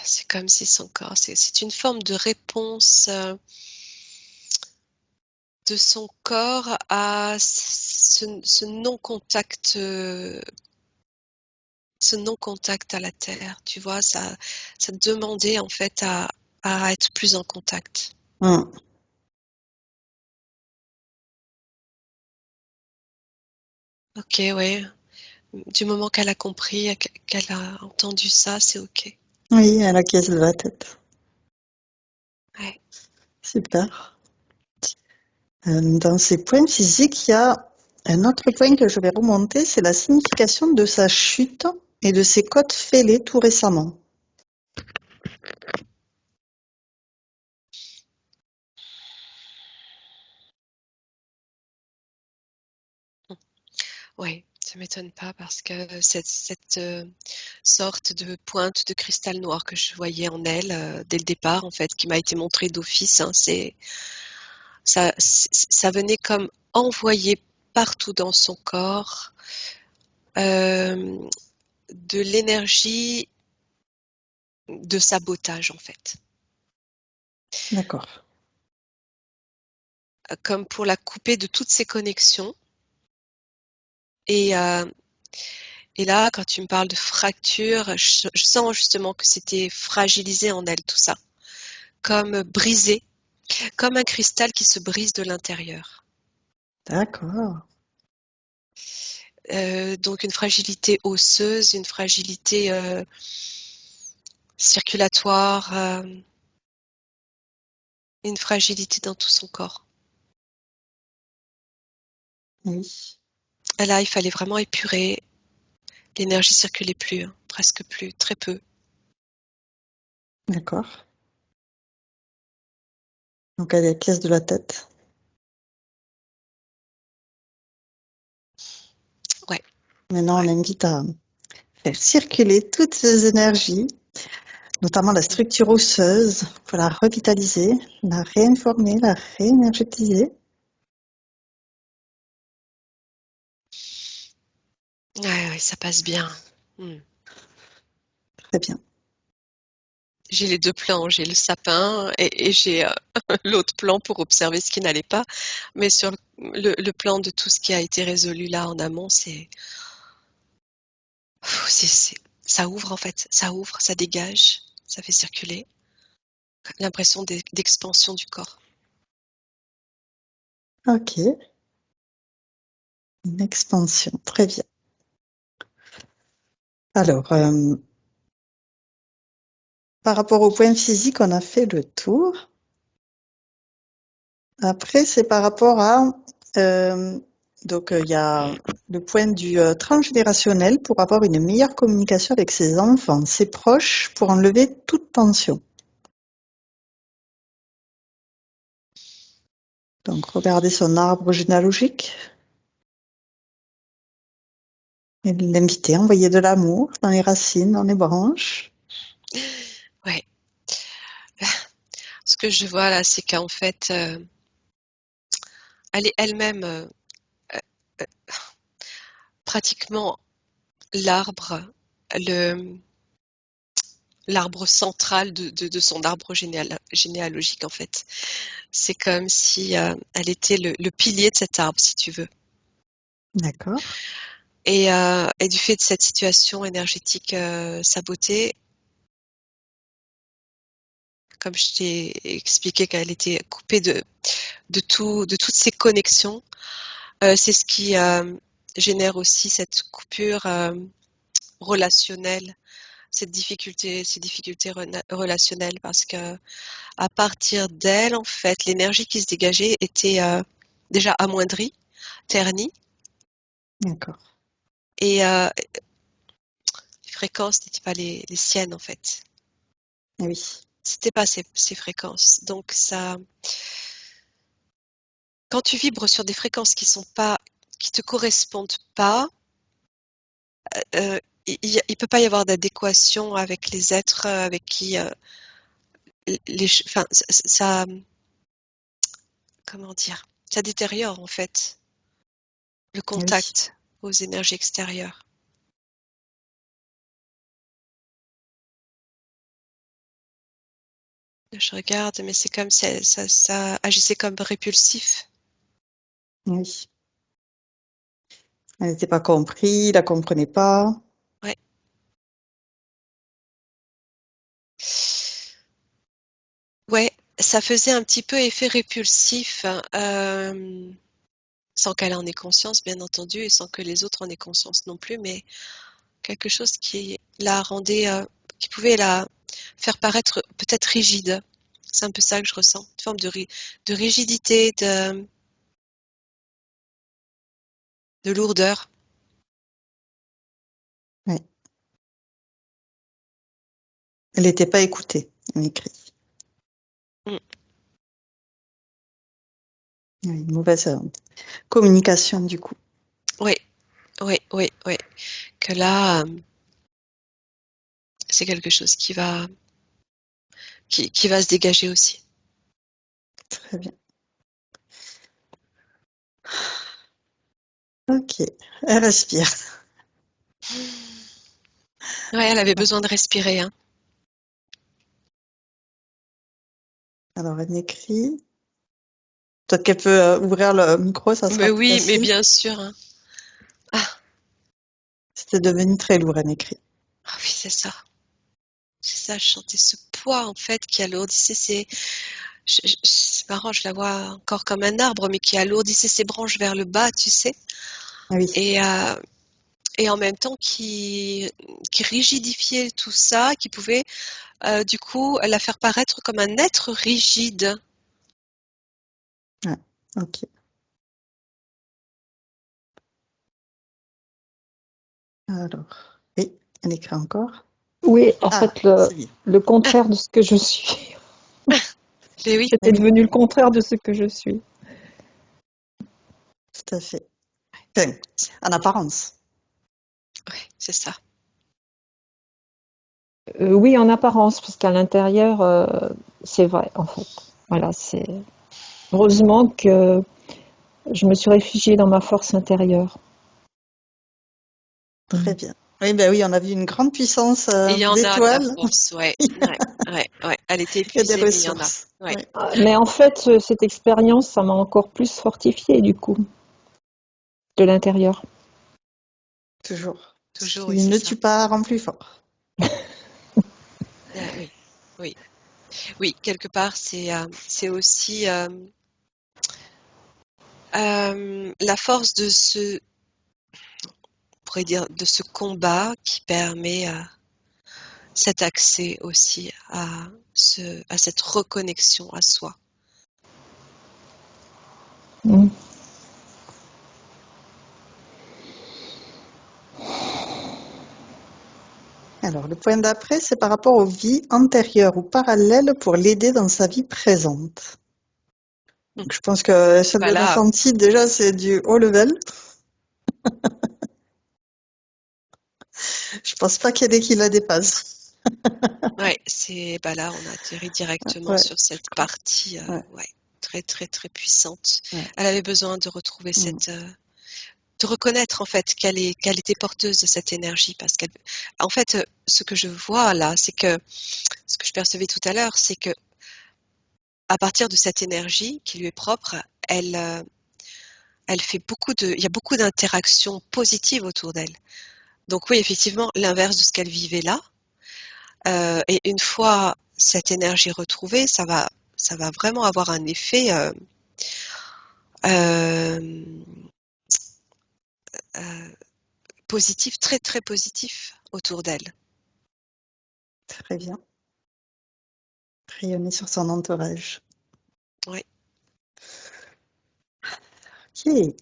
C'est comme si son corps, c'est une forme de réponse de son corps à ce non-contact, ce non-contact à la terre. Tu vois, ça demandait en fait à être plus en contact. Hum. Ok, ouais. Du moment qu'elle a compris, qu'elle a entendu ça, c'est ok. Oui, à la caisse de la tête. Ouais. Super. Dans ces points physiques, il y a un autre point que je vais remonter, c'est la signification de sa chute et de ses côtes fêlées tout récemment. Ouais, ça m'étonne pas parce que cette sorte de pointe de cristal noir que je voyais en elle dès le départ, en fait, qui m'a été montrée d'office, hein, ça venait comme envoyer partout dans son corps euh, de l'énergie de sabotage, en fait, D'accord. comme pour la couper de toutes ses connexions. Et, euh, et là, quand tu me parles de fracture, je sens justement que c'était fragilisé en elle tout ça, comme brisé, comme un cristal qui se brise de l'intérieur. D'accord. Donc une fragilité osseuse, une fragilité circulatoire, une fragilité dans tout son corps. Oui. Et là, il fallait vraiment épurer. L'énergie circulait plus, hein, presque plus, très peu. D'accord. Donc à la caisse de la tête. Ouais, Maintenant, on ouais. invite à faire circuler toutes ces énergies, notamment la structure osseuse, pour la revitaliser, la réinformer, la réénergétiser. Ouais, ouais, ça passe bien. Hmm. Très bien. J'ai les deux plans, j'ai le sapin et j'ai l'autre plan pour observer ce qui n'allait pas. Mais sur le plan de tout ce qui a été résolu là en amont, ça ouvre en fait, ça ouvre, ça dégage, ça fait circuler. L'impression d'expansion du corps. Ok. Une expansion. Très bien. Alors, par rapport au point physique, on a fait le tour. Après, c'est par rapport à donc il y a le point du transgénérationnel pour avoir une meilleure communication avec ses enfants, ses proches, pour enlever toute tension. Donc, regardez son arbre généalogique et l'inviter, envoyer de l'amour dans les racines, dans les branches. Ouais. Ce que je vois là, c'est qu'en fait, elle est elle-même euh, pratiquement l'arbre, le, l'arbre central de son arbre généalogique, en fait. C'est comme si elle était le pilier de cet arbre, si tu veux. D'accord. Et du fait de cette situation énergétique sabotée, comme je t'ai expliqué qu'elle était coupée de toutes ces connexions. C'est ce qui génère aussi cette coupure relationnelle, ces difficultés relationnelles, parce que à partir d'elle, en fait, l'énergie qui se dégageait était déjà amoindrie, ternie, D'accord. et les fréquences n'étaient pas les siennes, en fait. Ah oui. C'était pas ces fréquences. Donc ça, quand tu vibres sur des fréquences qui te correspondent pas, il peut pas y avoir d'adéquation avec les êtres avec qui enfin, ça, comment dire, ça détériore en fait le Ah oui. contact aux énergies extérieures. Je regarde, mais c'est comme si ça agissait comme répulsif. Oui. Elle n'était pas compris, il la comprenait pas. Ouais. Ouais, ça faisait un petit peu effet répulsif, hein, sans qu'elle en ait conscience, bien entendu, et sans que les autres en aient conscience non plus, mais quelque chose qui la rendait, qui pouvait la faire paraître peut-être rigide. C'est un peu ça que je ressens, une forme de rigidité, de lourdeur. Ouais. Elle n'était pas écoutée, on écrit. Mm. Oui, une mauvaise communication du coup. Oui, oui, oui, oui. Que là, c'est quelque chose qui va se dégager aussi. Très bien. Ok, elle respire. Ouais, elle avait besoin de respirer, hein. Alors elle écrit. Peut-être qu'elle peut ouvrir le micro, ça sera Mais plus oui, mais facile. bien sûr, hein. Ah, C'était devenu très lourd, elle écrit. ah oui, c'est ça. C'est ça, je sentais ce poids en fait qui alourdissait c'est marrant, je la vois encore comme un arbre, mais qui alourdissait ses branches vers le bas, tu sais, Ah oui, et, euh, et en même temps qui rigidifiait tout ça, qui pouvait du coup la faire paraître comme un être rigide. ouais. Ok. Alors, oui, elle écrit encore. Oui, en Ah, fait, c'est bien. le contraire de ce que je suis. Mais oui, Eh J'étais oui, devenue le contraire de ce que je suis. tout à fait. Enfin, en apparence. ouais, c'est ça. Oui, en apparence, parce qu'à l'intérieur, c'est vrai, en fait. Voilà, c'est heureusement que je me suis réfugiée dans ma force intérieure. Très bien. Oui, ben oui, on a vu une grande puissance Et il y en a de la d'étoiles force, ouais, ouais, ouais, ouais. Elle était et des épuisée, mais il y en a. ressources. Ouais, Oui, Mais en fait, cette expérience, ça m'a encore plus fortifiée, du coup, de l'intérieur. toujours. Ce toujours, oui, qui c'est ne ça. tue pas rend plus fort. Oui, oui, oui. Quelque part, c'est aussi la force on pourrait dire, de ce combat qui permet cet accès aussi à cette reconnexion à soi. Mm. Alors, le point d'après, c'est par rapport aux vies antérieures ou parallèles pour l'aider dans sa vie présente. Donc, je pense que celle Bah de là, Nafantine, déjà, c'est du haut level. Je pense pas qu'il y ait des qui la dépassent. ouais, bah là, on a atterri directement Ouais, sur je cette crois. partie, Ouais, ouais, très très très puissante. ouais. Elle avait besoin de retrouver Mm. de reconnaître en fait qu'elle était porteuse de cette énergie, parce en fait, ce que je vois là, c'est que ce que je percevais tout à l'heure, c'est que à partir de cette énergie qui lui est propre, elle fait il y a beaucoup d'interactions positives autour d'elle. Donc oui, effectivement, l'inverse de ce qu'elle vivait là. Et une fois cette énergie retrouvée, ça va vraiment avoir un effet euh, euh, positif, très très positif autour d'elle. Très bien. Rayonner sur son entourage. Oui. Ok.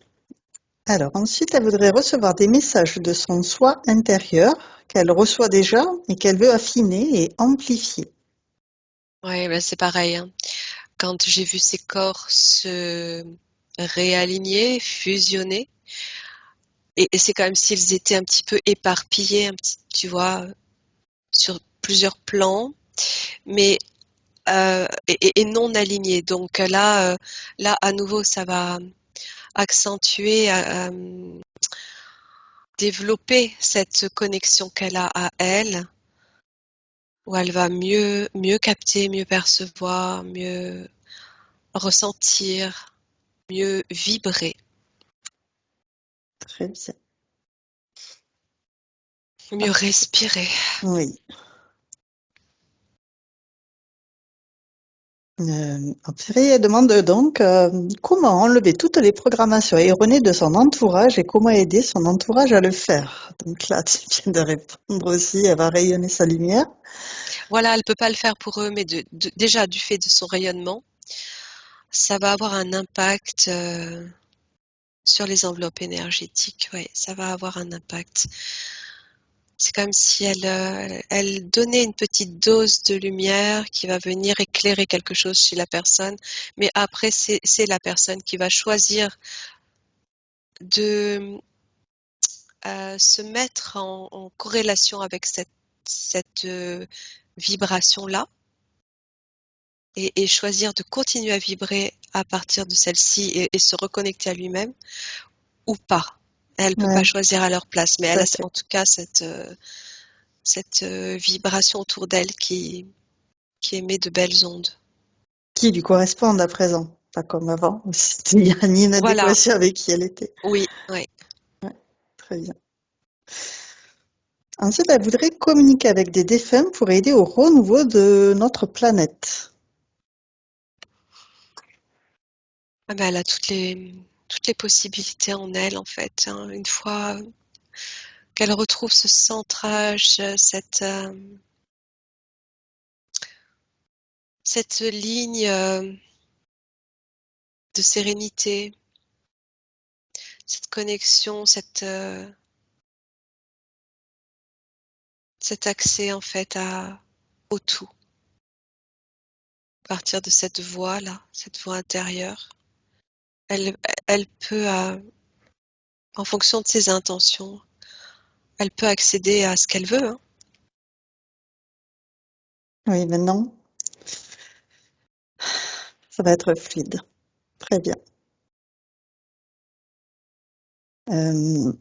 Alors ensuite, elle voudrait recevoir des messages de son soi intérieur qu'elle reçoit déjà et qu'elle veut affiner et amplifier. Ouais, ben c'est pareil, hein. Quand j'ai vu ces corps se réaligner, fusionner, et c'est comme s'ils étaient un petit peu éparpillés, tu vois, sur plusieurs plans, mais et non alignés. Donc là, à nouveau, ça va accentuer, développer cette connexion qu'elle a à elle, où elle va mieux capter, mieux percevoir, mieux ressentir, mieux vibrer, Très bien. mieux respirer. Oui. Elle demande donc comment enlever toutes les programmations erronées de son entourage et comment aider son entourage à le faire. Donc là, tu viens de répondre aussi, elle va rayonner sa lumière. Voilà, elle peut pas le faire pour eux, mais déjà du fait de son rayonnement, ça va avoir un impact sur les enveloppes énergétiques. Ouais, ça va avoir un impact. C'est comme si elle donnait une petite dose de lumière qui va venir éclairer quelque chose chez la personne, mais après c'est la personne qui va choisir de se mettre en corrélation avec cette vibration-là et choisir de continuer à vibrer à partir de celle-ci et se reconnecter à lui-même ou pas. Elle peut pas Ouais, choisir à leur place, mais tout elle à a fait. en tout cas cette vibration autour d'elle qui émet de belles ondes. Qui lui correspondent à présent, pas comme avant, où il n'y a ni une Voilà, adéquation avec qui elle était. oui, oui. Très bien. Ensuite, elle voudrait communiquer avec des défunts pour aider au renouveau de notre planète. Ah ben, elle a toutes les possibilités en elle, en fait, hein. Une fois qu'elle retrouve ce centrage, cette ligne de sérénité, cette connexion, cet accès en fait au tout, à partir de cette voie-là, cette voie intérieure, elle, elle peut, en fonction de ses intentions, elle peut accéder à ce qu'elle veut, hein. Oui, maintenant, ça va être fluide. Très bien. Euh, Mm,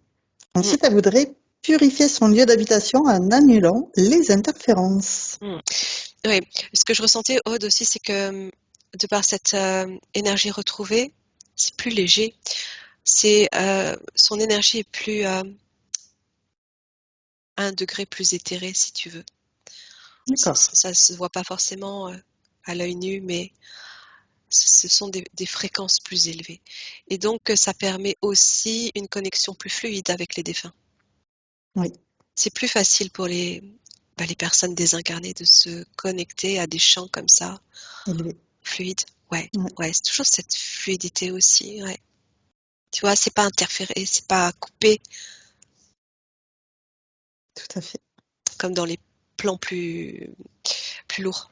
Ensuite, elle voudrait purifier son lieu d'habitation en annulant les interférences. mm. Oui, ce que je ressentais, Aude, aussi, c'est que de par cette énergie retrouvée, c'est plus léger. Son énergie est plus à un degré plus éthéré, si tu veux. D'accord. Ça se voit pas forcément à l'œil nu, mais ce sont des fréquences plus élevées. Et donc, ça permet aussi une connexion plus fluide avec les défunts. Oui, C'est plus facile pour les personnes désincarnées de se connecter à des champs comme ça, élevé. fluides. Ouais, Ouais, ouais, c'est toujours cette fluidité aussi. Ouais. Tu vois, c'est pas interféré, c'est pas coupé tout à fait. comme dans les plans plus lourds.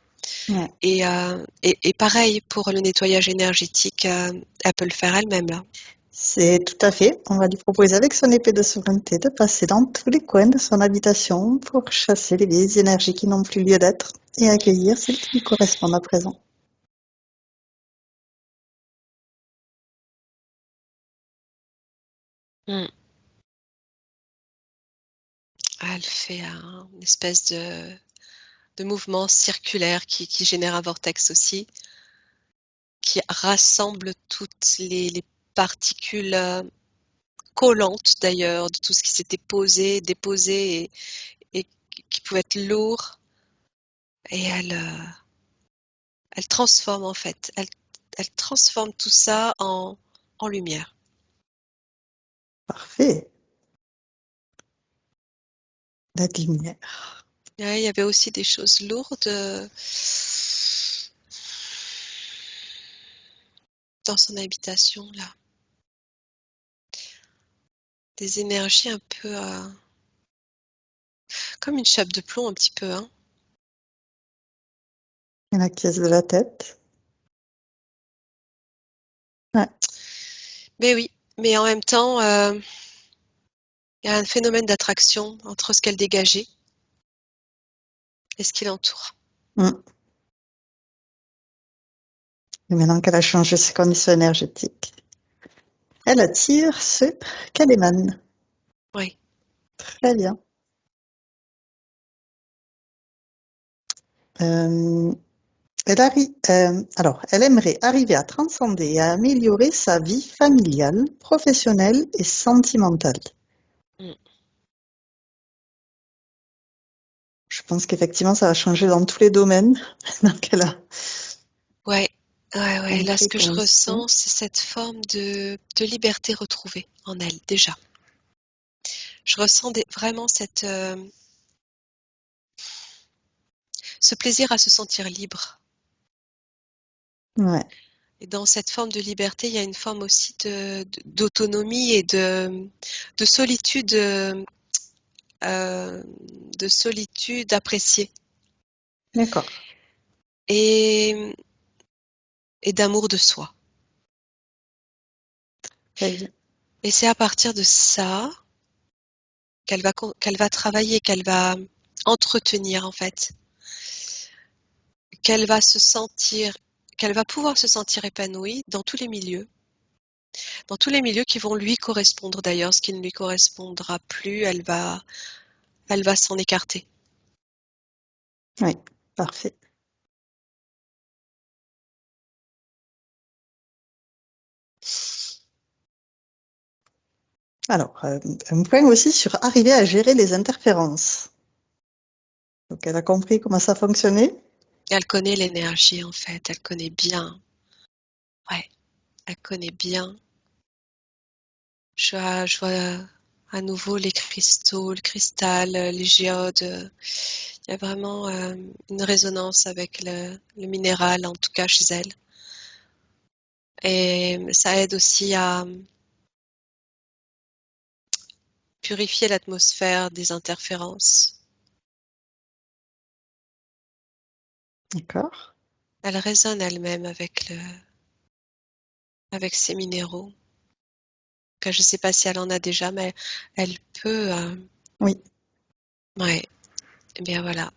Ouais. Et pareil pour le nettoyage énergétique, elle peut le faire elle-même là. C'est tout à fait. On va lui proposer avec son épée de souveraineté de passer dans tous les coins de son habitation pour chasser les vieilles énergies qui n'ont plus lieu d'être et accueillir celles qui lui correspondent à présent. Mm. Elle fait une espèce de mouvement circulaire qui génère un vortex aussi, qui rassemble toutes les particules collantes d'ailleurs, de tout ce qui s'était posé, déposé et qui pouvait être lourd, et elle transforme en fait. Elle transforme tout ça en lumière. Parfait. La lumière. Ouais, il y avait aussi des choses lourdes dans son habitation là. Des énergies un peu comme une chape de plomb un petit peu, hein. Et la caisse de la tête. Ouais. Mais oui, mais en même temps, il y a un phénomène d'attraction entre ce qu'elle dégageait et ce qui l'entoure. Mm. Et maintenant qu'elle a changé ses conditions énergétiques, elle attire ce qu'elle émane. Oui. Très bien. Euh, elle aimerait arriver à transcender et à améliorer sa vie familiale, professionnelle et sentimentale. Mm. Je pense qu'effectivement, ça va changer dans tous les domaines. Donc, elle a Ouais, ouais. Là, ce compris que je comme ressens, ça. c'est cette forme de liberté retrouvée en elle, déjà. Je ressens vraiment ce plaisir à se sentir libre. Ouais, Et dans cette forme de liberté, il y a une forme aussi d'autonomie et de solitude, de solitude appréciée d'accord. et, et d'amour de soi. Très bien. Et c'est à partir de ça qu'elle va travailler, qu'elle va entretenir en fait, qu'elle va se sentir, qu'elle va pouvoir se sentir épanouie dans tous les milieux qui vont lui correspondre d'ailleurs. Ce qui ne lui correspondra plus, elle va s'en écarter. Oui, parfait. Alors, un point aussi sur arriver à gérer les interférences. Donc, elle a compris comment ça fonctionnait. Elle connaît l'énergie en fait, elle connaît bien. Ouais, elle connaît bien. Je vois à nouveau les cristaux, le cristal, les géodes. Il y a vraiment une résonance avec le minéral, en tout cas chez elle. Et ça aide aussi à purifier l'atmosphère des interférences. D'accord. Elle résonne elle-même avec ces minéraux. Que je ne sais pas si elle en a déjà, mais elle peut. Oui, Ouais, et bien voilà.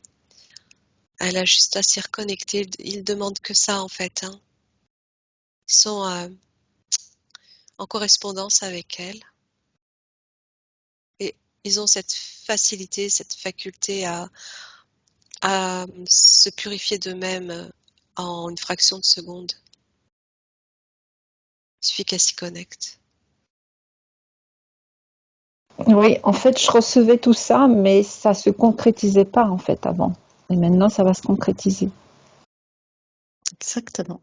Elle a juste à s'y reconnecter. Ils demandent que ça en fait, hein. Ils sont en correspondance avec elle et ils ont cette facilité, cette faculté à se purifier d'eux-mêmes en une fraction de seconde. Il suffit qu'elle s'y connecte. Oui, en fait, je recevais tout ça, mais ça se concrétisait pas en fait avant. Et maintenant, ça va se concrétiser. exactement.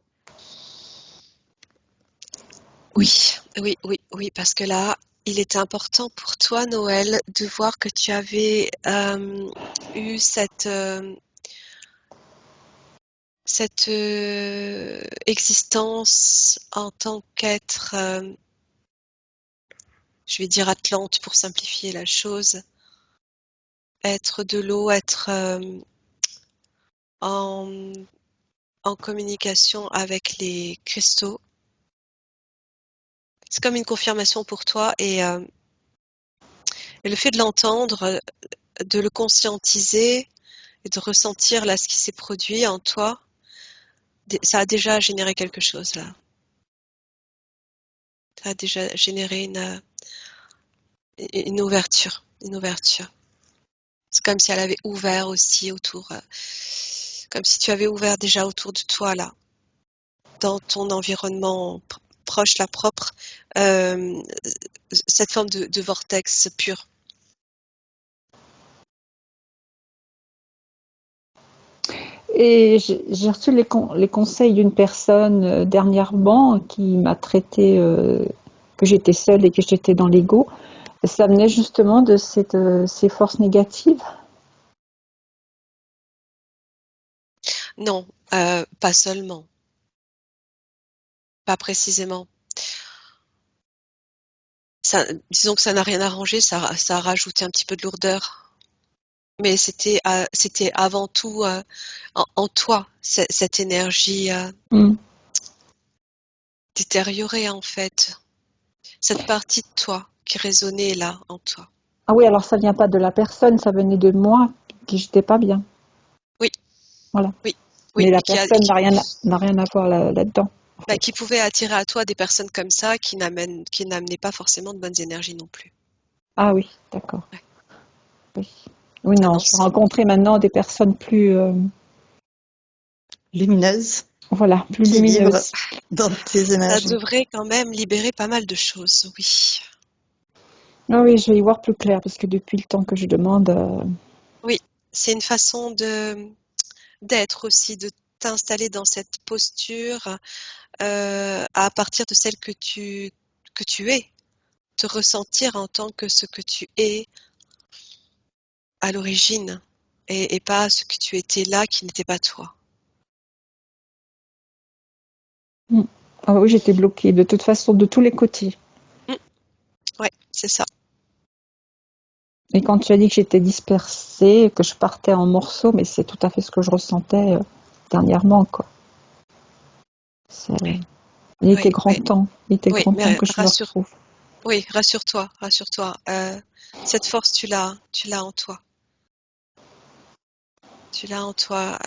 Oui, parce que là, il était important pour toi, Noël, de voir que tu avais eu cette existence en tant qu'être, je vais dire Atlante pour simplifier la chose, être de l'eau, être en, en communication avec les cristaux. C'est comme une confirmation pour toi et le fait de l'entendre, de le conscientiser et de ressentir là ce qui s'est produit en toi, ça a déjà généré quelque chose là. Ça a déjà généré une ouverture, une ouverture. C'est comme si elle avait ouvert aussi autour, comme si tu avais ouvert déjà autour de toi là, dans ton environnement proche, là, propre, euh, cette forme de vortex pur. Et j'ai reçu les conseils d'une personne dernièrement qui m'a traité que j'étais seule et que j'étais dans l'ego. Ça venait justement de ces forces négatives. Non, pas seulement, pas précisément. Ça, disons que ça n'a rien arrangé, ça a rajouté un petit peu de lourdeur. Mais c'était avant tout en toi, cette énergie Mm. détériorée en fait. Cette partie de toi qui résonnait là en toi. Ah oui, alors ça vient pas de la personne, ça venait de moi qui j'étais pas bien. Oui, Voilà. oui, oui, Mais la mais personne n'a rien à voir là-dedans. En bah, fait. qui pouvait attirer à toi des personnes comme ça qui n'amenaient pas forcément de bonnes énergies non plus. Ah oui, d'accord. Ouais. Oui. Oui, Un non, je peux ensemble. rencontrer maintenant des personnes plus, Lumineuse, voilà, plus qui vibre lumineuses. dans tes Ça énergies. devrait quand même libérer pas mal de choses, oui. Ah oui, je vais y voir plus clair parce que depuis le temps que je demande, Oui, c'est une façon d'être aussi, de t'installer dans cette posture à partir de celle que tu es, te ressentir en tant que ce que tu es à l'origine et pas ce que tu étais là qui n'était pas toi. ah oui, j'étais bloquée de toute façon de tous les côtés. Mm, ouais, c'est ça. Et quand tu as dit que j'étais dispersée, que je partais en morceaux, mais c'est tout à fait ce que je ressentais dernièrement, quoi. Ouais, Il était ouais, grand ouais. temps. Il était Oui, grand temps mais que je me retrouve. oui, rassure-toi, rassure-toi. Cette force, tu l'as en toi. Tu l'as en toi.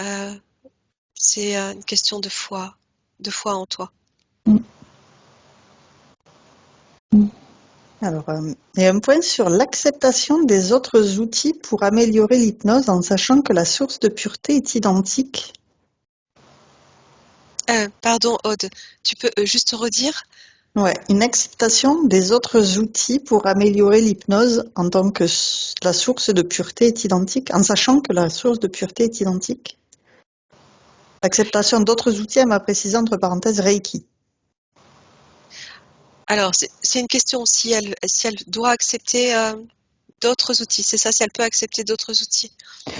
C'est une question de foi en toi. Mm. Mm. Alors, il y a un point sur l'acceptation des autres outils pour améliorer l'hypnose en sachant que la source de pureté est identique. Pardon, Aude, tu peux juste redire? Ouais, une acceptation des autres outils pour améliorer l'hypnose en tant que la source de pureté est identique, en sachant que la source de pureté est identique. L'acceptation d'autres outils, elle m'a précisé entre parenthèses Reiki. Alors, c'est une question si elle doit accepter d'autres outils. C'est ça, si elle peut accepter d'autres outils.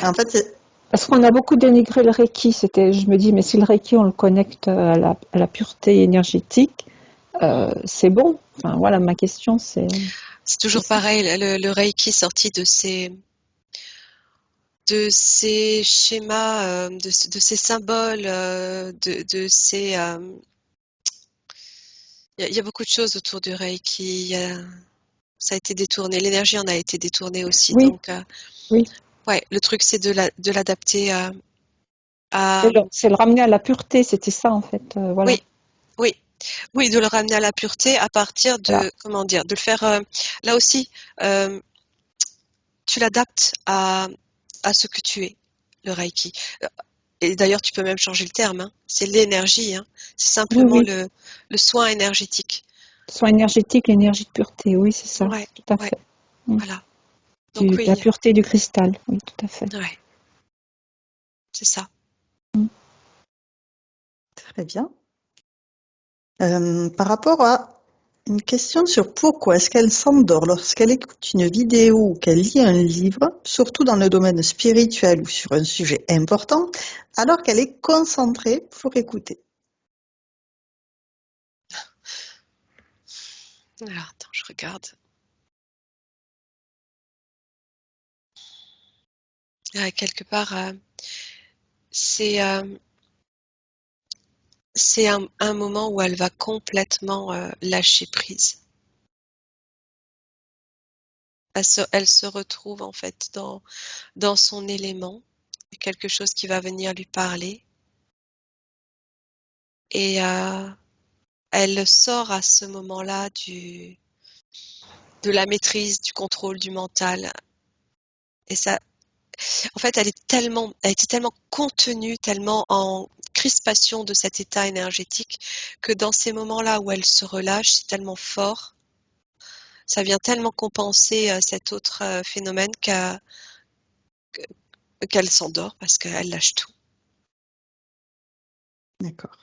En fait, Parce qu'on a beaucoup dénigré le Reiki. Je me dis, mais si le Reiki, on le connecte à la pureté énergétique, c'est bon. Enfin, voilà, ma question, C'est c'est toujours ça. pareil, le Reiki sorti de ces schémas, de ces symboles, de ces. Il y a beaucoup de choses autour du Reiki. Ça a été détourné. L'énergie en a été détournée aussi. Oui, Donc, oui. ouais, le truc, c'est de l'adapter à. C'est le ramener à la pureté, c'était ça, en fait. Voilà. Oui, oui, oui, de le ramener à la pureté à partir Voilà. de, comment dire, de le faire. Là aussi, euh, tu l'adaptes à ce que tu es, le Reiki. Et d'ailleurs, tu peux même changer le terme, hein. C'est l'énergie, hein. C'est Oui, simplement oui. le soin énergétique. Soin énergétique, l'énergie de pureté, oui, c'est ça, Ouais, tout à ouais, fait. Mm. voilà. Donc La oui, pureté du cristal, oui, tout à fait. ouais, c'est ça. Mm. très bien. Par rapport à une question sur pourquoi est-ce qu'elle s'endort lorsqu'elle écoute une vidéo ou qu'elle lit un livre, surtout dans le domaine spirituel ou sur un sujet important, alors qu'elle est concentrée pour écouter. Alors, attends, je regarde. Quelque part, c'est c'est un moment où elle va complètement lâcher prise. Elle se retrouve en fait dans son élément, quelque chose qui va venir lui parler et elle sort à ce moment-là de la maîtrise, du contrôle, du mental. Et ça, en fait, elle était tellement contenue, tellement en crispation de cet état énergétique que dans ces moments-là où elle se relâche, c'est tellement fort, ça vient tellement compenser cet autre phénomène qu'elle s'endort parce qu'elle lâche tout. D'accord.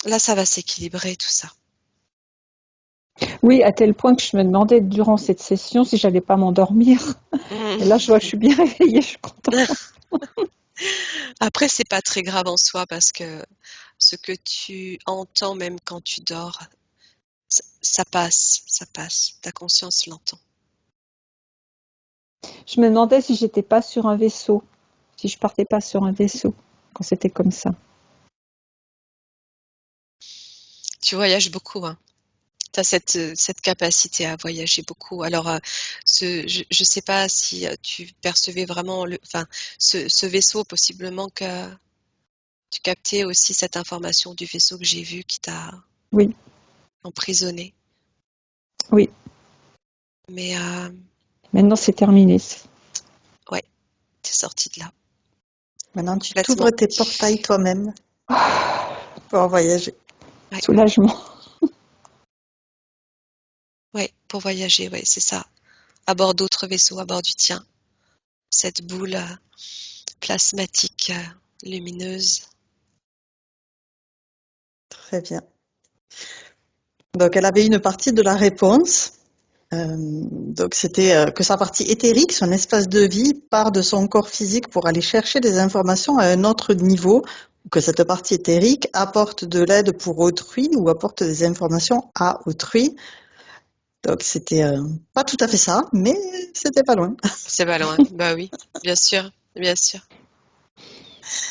Là, ça va s'équilibrer tout ça. Oui, à tel point que je me demandais durant cette session si j'allais pas m'endormir. Et là, je vois que je suis bien réveillée, je suis contente. Après, c'est pas très grave en soi parce que ce que tu entends même quand tu dors, ça passe, ça passe. Ta conscience l'entend. Je me demandais si j'étais pas sur un vaisseau, si je partais pas sur un vaisseau quand c'était comme ça. Tu voyages beaucoup, hein. Tu as cette capacité à voyager beaucoup. Alors, je ne sais pas si tu percevais vraiment ce vaisseau, possiblement que tu captais aussi cette information du vaisseau que j'ai vu qui t'a Oui, emprisonné. oui. Mais Maintenant, c'est terminé. ouais, tu es sorti de là. Maintenant, tu Complètement. t'ouvres tes portails toi-même pour voyager. Ouais, Soulagement. ouais, pour voyager, ouais, c'est ça. À bord d'autres vaisseaux, à bord du tien. Cette boule plasmatique lumineuse. Très bien. Donc, elle avait une partie de la réponse. Donc, c'était que sa partie éthérique, son espace de vie, part de son corps physique pour aller chercher des informations à un autre niveau, ou que cette partie éthérique apporte de l'aide pour autrui ou apporte des informations à autrui. Donc, c'était pas tout à fait ça, mais c'était pas loin. C'est pas loin. Bah oui, bien sûr, bien sûr.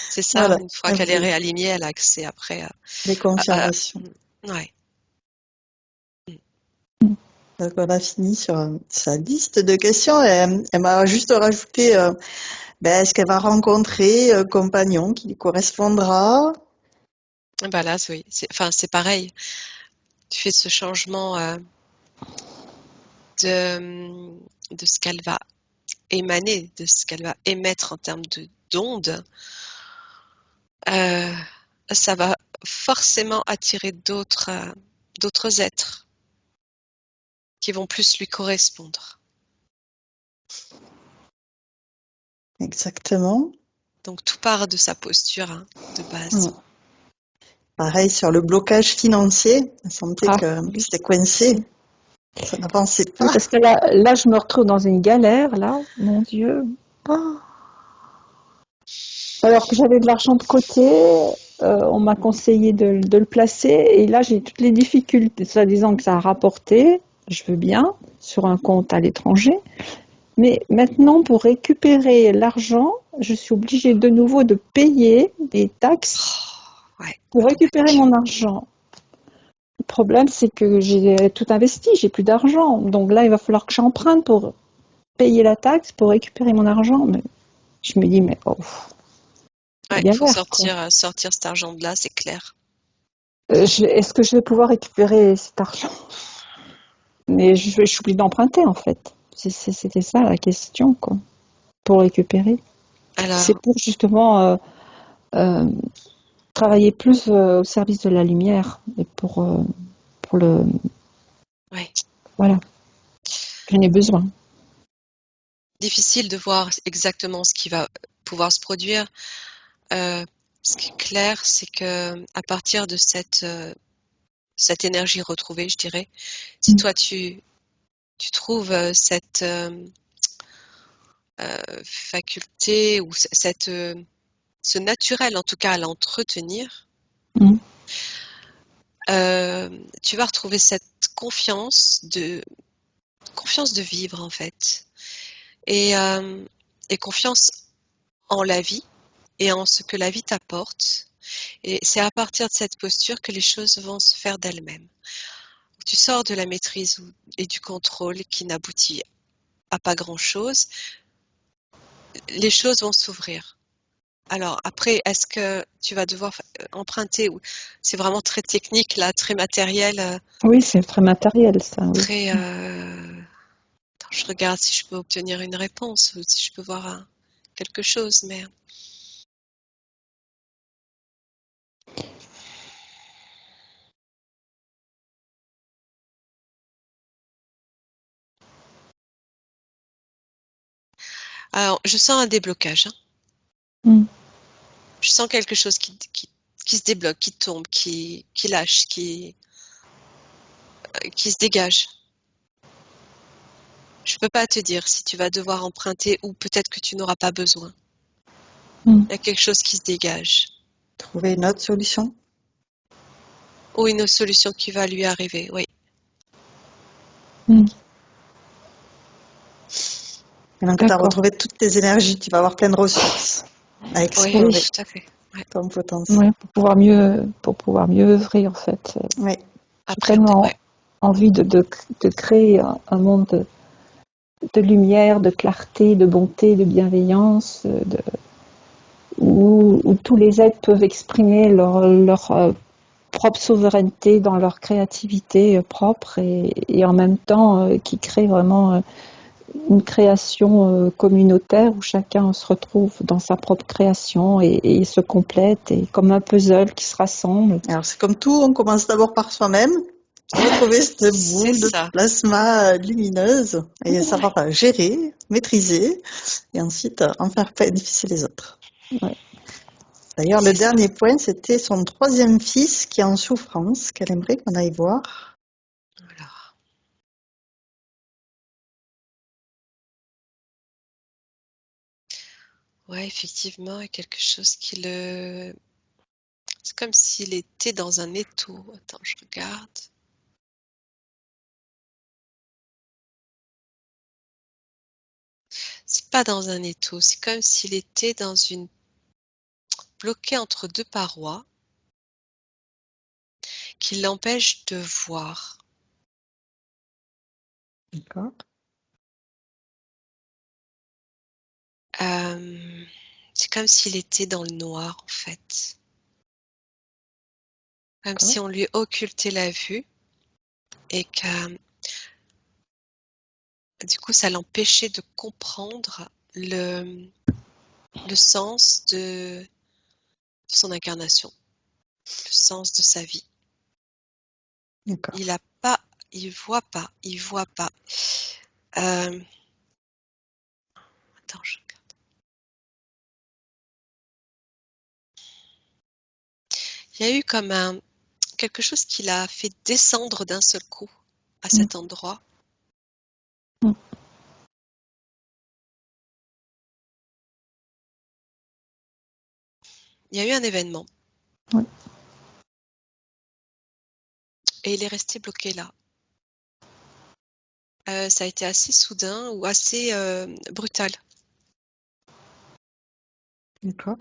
C'est ça, Voilà, une fois Ah un qu'elle est peu réalignée, elle a accès après des à- confirmations. ouais. Donc, on a fini sur sa liste de questions. Et, elle m'a juste rajouté est-ce qu'elle va rencontrer un compagnon qui lui correspondra? Bah là, oui, c'est pareil. Tu fais ce changement de, de ce qu'elle va émaner, de ce qu'elle va émettre en termes d'ondes. Euh, Ça va forcément attirer d'autres êtres qui vont plus lui correspondre. Exactement. Donc tout part de sa posture, hein, de base. Mm. Pareil sur le blocage financier. Elle sentait Ah, que oui. c'était coincé. Ça n'avançait Oui, pas. parce que là, je me retrouve dans une galère, là, mon Dieu. Ah. Alors que j'avais de l'argent de côté, on m'a conseillé de le placer, et là, j'ai toutes les difficultés, soi-disant que ça a rapporté, je veux bien, sur un compte à l'étranger, mais maintenant, pour récupérer l'argent, je suis obligée de nouveau de payer des taxes Ouais, pour récupérer automatique. mon argent. Le problème, c'est que j'ai tout investi, j'ai plus d'argent. Donc là, il va falloir que j'emprunte pour payer la taxe, pour récupérer mon argent. Mais je me dis, mais oh, Ouais, il faut galère, quoi. sortir cet argent de là, c'est clair. Est-ce que je vais pouvoir récupérer cet argent? Mais je suis obligée d'emprunter, en fait. C'était ça la question, quoi, pour récupérer. C'est Alors, pour justement euh, travailler plus au service de la lumière et pour le. ouais, Voilà, j'en ai besoin. difficile de voir exactement ce qui va pouvoir se produire. Ce qui est clair, c'est que à partir de cette énergie retrouvée, je dirais, si toi tu trouves faculté ou ce naturel en tout cas à l'entretenir, Mm. tu vas retrouver cette confiance de vivre en fait et confiance en la vie et en ce que la vie t'apporte. Et c'est à partir de cette posture que les choses vont se faire d'elles-mêmes. Tu sors de la maîtrise et du contrôle qui n'aboutit à pas grand-chose. Les choses vont s'ouvrir. Alors après, est-ce que tu vas devoir emprunter ou c'est vraiment très technique là, très matériel, Oui, c'est très matériel, ça, oui. très. Attends, je regarde si je peux obtenir une réponse ou si je peux voir quelque chose, mais alors je sens un déblocage, hein. Mm. Je sens quelque chose qui se débloque, qui tombe, qui lâche, qui se dégage. Je peux pas te dire si tu vas devoir emprunter ou peut-être que tu n'auras pas besoin. Mm. Il y a quelque chose qui se dégage. Trouver une autre solution. Ou une autre solution qui va lui arriver, oui. Mm. Et donc, tu as D'accord. retrouvé toutes tes énergies. Tu vas avoir plein de ressources à Oui, explorer tout à fait. Ouais. ton potentiel. Ouais, pour pouvoir mieux œuvrer en fait. Oui. J'ai tellement Ouais. envie de créer un monde de lumière, de clarté, de bonté, de bienveillance, où tous les êtres peuvent exprimer leur propre souveraineté dans leur créativité propre et en même temps qui crée vraiment une création communautaire où chacun se retrouve dans sa propre création et se complète et comme un puzzle qui se rassemble. Alors, c'est comme tout, on commence d'abord par soi-même, retrouver cette boule de ça. plasma lumineuse et savoir gérer, maîtriser, et ensuite en faire bénéficier les autres. Ouais. D'ailleurs, le C'est ça. dernier point, c'était son troisième fils qui est en souffrance, qu'elle aimerait qu'on aille voir. Alors. Ouais, effectivement, il y a quelque chose qui le... C'est comme s'il était dans un étau. Attends, je regarde. C'est pas dans un étau, c'est comme s'il était dans une... bloqué entre deux parois qui l'empêchent de voir. D'accord. C'est comme s'il était dans le noir, en fait. Comme D'accord. si on lui occultait la vue et que du coup, ça l'empêchait de comprendre le sens de son incarnation, le sens de sa vie. D'accord. Il a pas, il voit pas. Attends, je regarde. Il y a eu comme quelque chose qui l'a fait descendre d'un seul coup à Mm. cet endroit. Mm. Il y a eu un événement. Ouais. Et il est resté bloqué là. Ça a été assez soudain ou assez brutal. D'accord.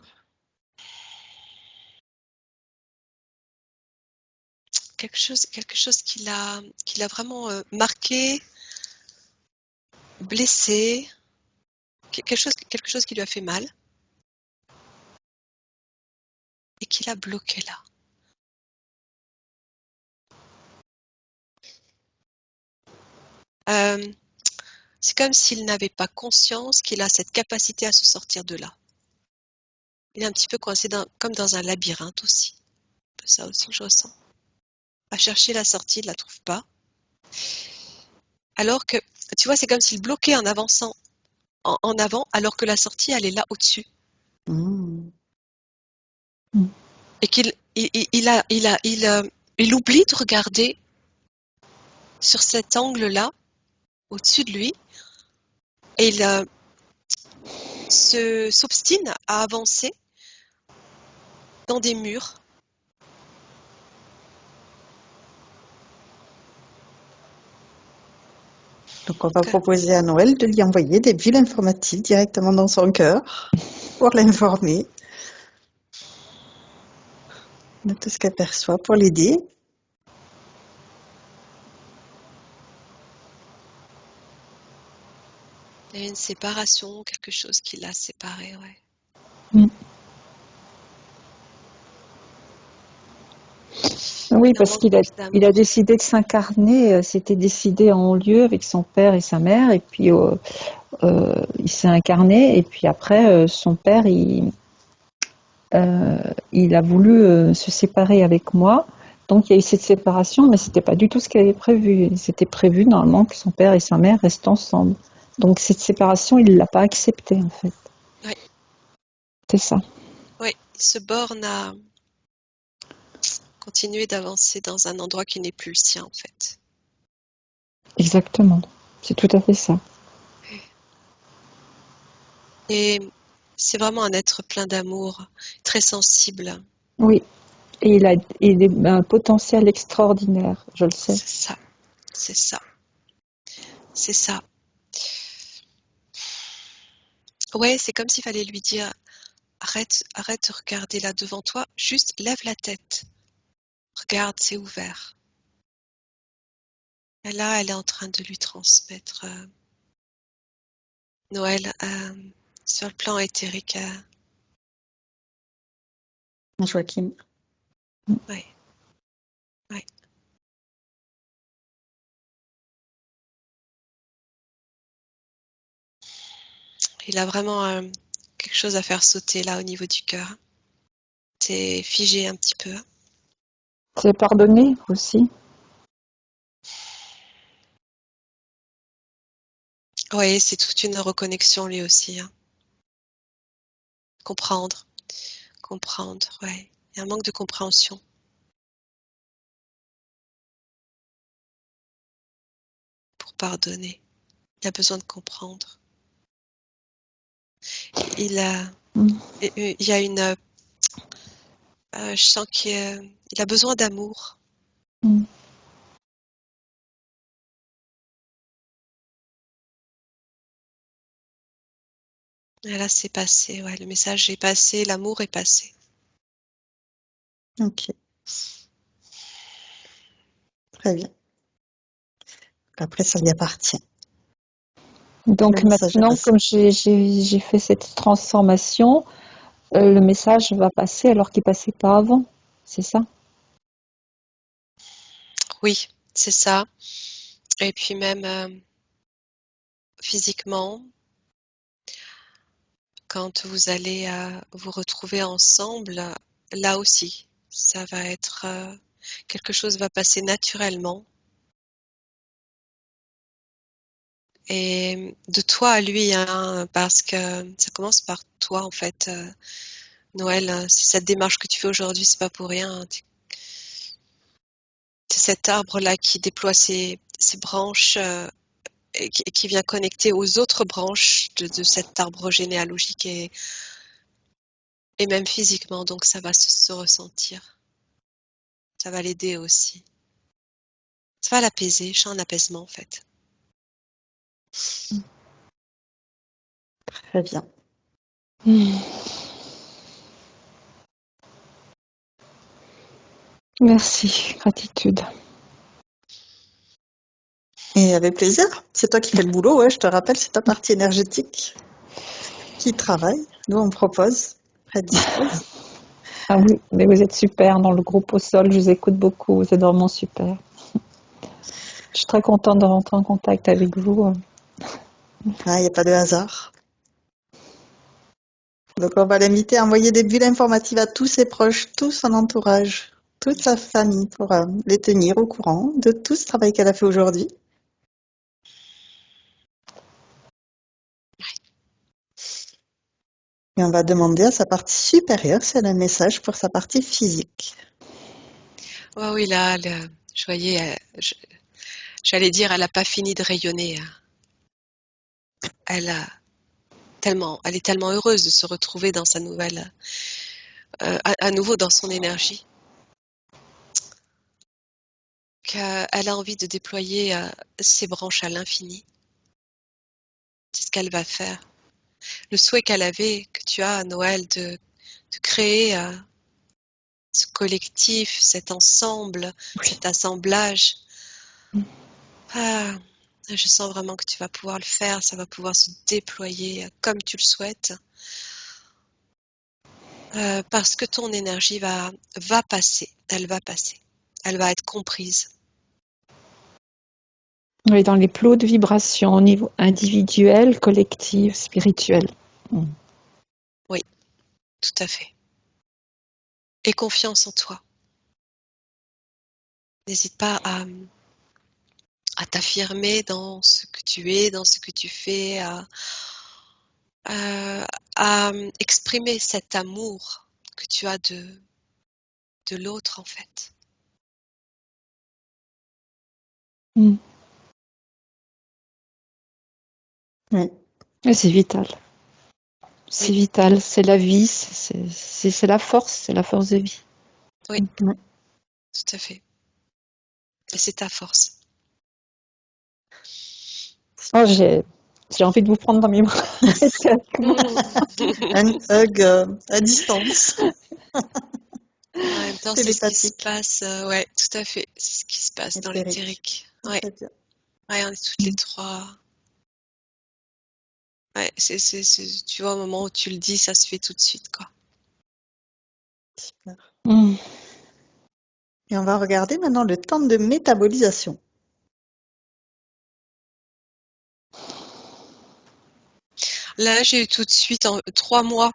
Quelque chose qui l'a vraiment marqué, blessé, quelque chose qui lui a fait mal et qui l'a bloqué là. C'est comme s'il n'avait pas conscience qu'il a cette capacité à se sortir de là. Il est un petit peu coincé comme dans un labyrinthe aussi. Un peu ça aussi que je ressens. À chercher la sortie, il ne la trouve pas. Alors que, tu vois, c'est comme s'il bloquait en avançant en avant, alors que la sortie, elle est là au-dessus. Mmh. Et qu'il il oublie de regarder sur cet angle-là, au-dessus de lui, et il s'obstine à avancer dans des murs. Donc, on va proposer à Noël de lui envoyer des bulles informatives directement dans son cœur pour l'informer de tout ce qu'elle perçoit pour l'aider. Il y a une séparation, quelque chose qui l'a séparé, ouais. Mm. Oui, parce qu'il a décidé de s'incarner, c'était décidé en haut lieu avec son père et sa mère, et puis il s'est incarné, et puis après, son père, il a voulu se séparer avec moi. Donc il y a eu cette séparation, mais c'était pas du tout ce qu'il avait prévu. C'était prévu normalement que son père et sa mère restent ensemble. Donc cette séparation, il l'a pas acceptée en fait. Oui. C'est ça. Oui, il se borne continuer d'avancer dans un endroit qui n'est plus le sien en fait. Exactement. C'est tout à fait ça. Et c'est vraiment un être plein d'amour, très sensible. Oui. Et il a un potentiel extraordinaire, je le sais. C'est ça, c'est ça, c'est ça. Ouais, c'est comme s'il fallait lui dire, arrête de regarder là devant toi, juste lève la tête. Regarde, c'est ouvert. Et là, elle est en train de lui transmettre Noël sur le plan éthérique. Joachim. Ouais, ouais. Il a vraiment quelque chose à faire sauter là au niveau du cœur. T'es figé un petit peu. C'est pardonné aussi. Oui, c'est toute une reconnexion lui aussi. Hein. Comprendre, ouais. Il y a un manque de compréhension. Pour pardonner. Il a besoin de comprendre. Il y a une... je sens qu'il a besoin d'amour. Mm. Et là, c'est passé. Ouais, le message est passé, l'amour est passé. Ok, très bien. Après, ça lui appartient. Donc Le message est maintenant, passé. comme j'ai fait cette transformation, le message va passer alors qu'il passait pas avant. C'est ça? Oui, c'est ça. Et puis même physiquement, quand vous allez vous retrouver ensemble, là aussi, ça va être quelque chose va passer naturellement. Et de toi à lui, hein, parce que ça commence par toi en fait. Noël, si cette démarche que tu fais aujourd'hui, c'est pas pour rien. Hein. C'est cet arbre-là qui déploie ses branches et qui vient connecter aux autres branches de cet arbre généalogique et même physiquement. Donc ça va se ressentir. Ça va l'aider aussi. Ça va l'apaiser. Je sens un apaisement en fait. Très bien. Merci, gratitude. Et avec plaisir. C'est toi qui fais le boulot, ouais, je te rappelle, c'est ta partie énergétique qui travaille. Nous, on propose, après dispose. Ah oui, mais vous êtes super dans le groupe au sol, je vous écoute beaucoup, vous êtes vraiment super. Je suis très contente de rentrer en contact avec vous. Ah, il n'y a pas de hasard. Donc, on va l'inviter à envoyer des bulles informatives à tous ses proches, tout son entourage, toute sa famille pour les tenir au courant de tout ce travail qu'elle a fait aujourd'hui. Et on va demander à sa partie supérieure si elle a un message pour sa partie physique. Oh oui, là, je voyais, j'allais dire, elle n'a pas fini de rayonner. Hein. Elle est tellement heureuse de se retrouver dans sa nouvelle, à nouveau dans son énergie, qu'elle a envie de déployer ses branches à l'infini. C'est ce qu'elle va faire. Le souhait qu'elle avait, que tu as à Noël, de créer ce collectif, cet ensemble, cet assemblage. Ah, je sens vraiment que tu vas pouvoir le faire, ça va pouvoir se déployer comme tu le souhaites. Parce que ton énergie va passer, elle va passer, elle va être comprise. Oui, dans les plots de vibration au niveau individuel, collectif, spirituel. Oui, tout à fait. Et confiance en toi. N'hésite pas à t'affirmer dans ce que tu es, dans ce que tu fais, à exprimer cet amour que tu as de de l'autre, en fait. Mm. Oui. Et c'est vital. C'est Oui, vital, c'est la vie, c'est la force de vie. oui, Oui. tout à fait. Et c'est ta force. Oh, j'ai envie de vous prendre dans mes bras. Restez avec moi. Un hug à distance, En même temps, c'est ce qui se télépathique, passe. Ouais, tout à fait. C'est ce qui se passe dans éthérique. l'éthérique. Ouais, Très bien. ouais, on est toutes les trois. Ouais, tu vois, au moment où tu le dis, ça se fait tout de suite, quoi. Super. Mm. Et on va regarder maintenant le temps de métabolisation. Là, j'ai eu tout de suite en 3 mois.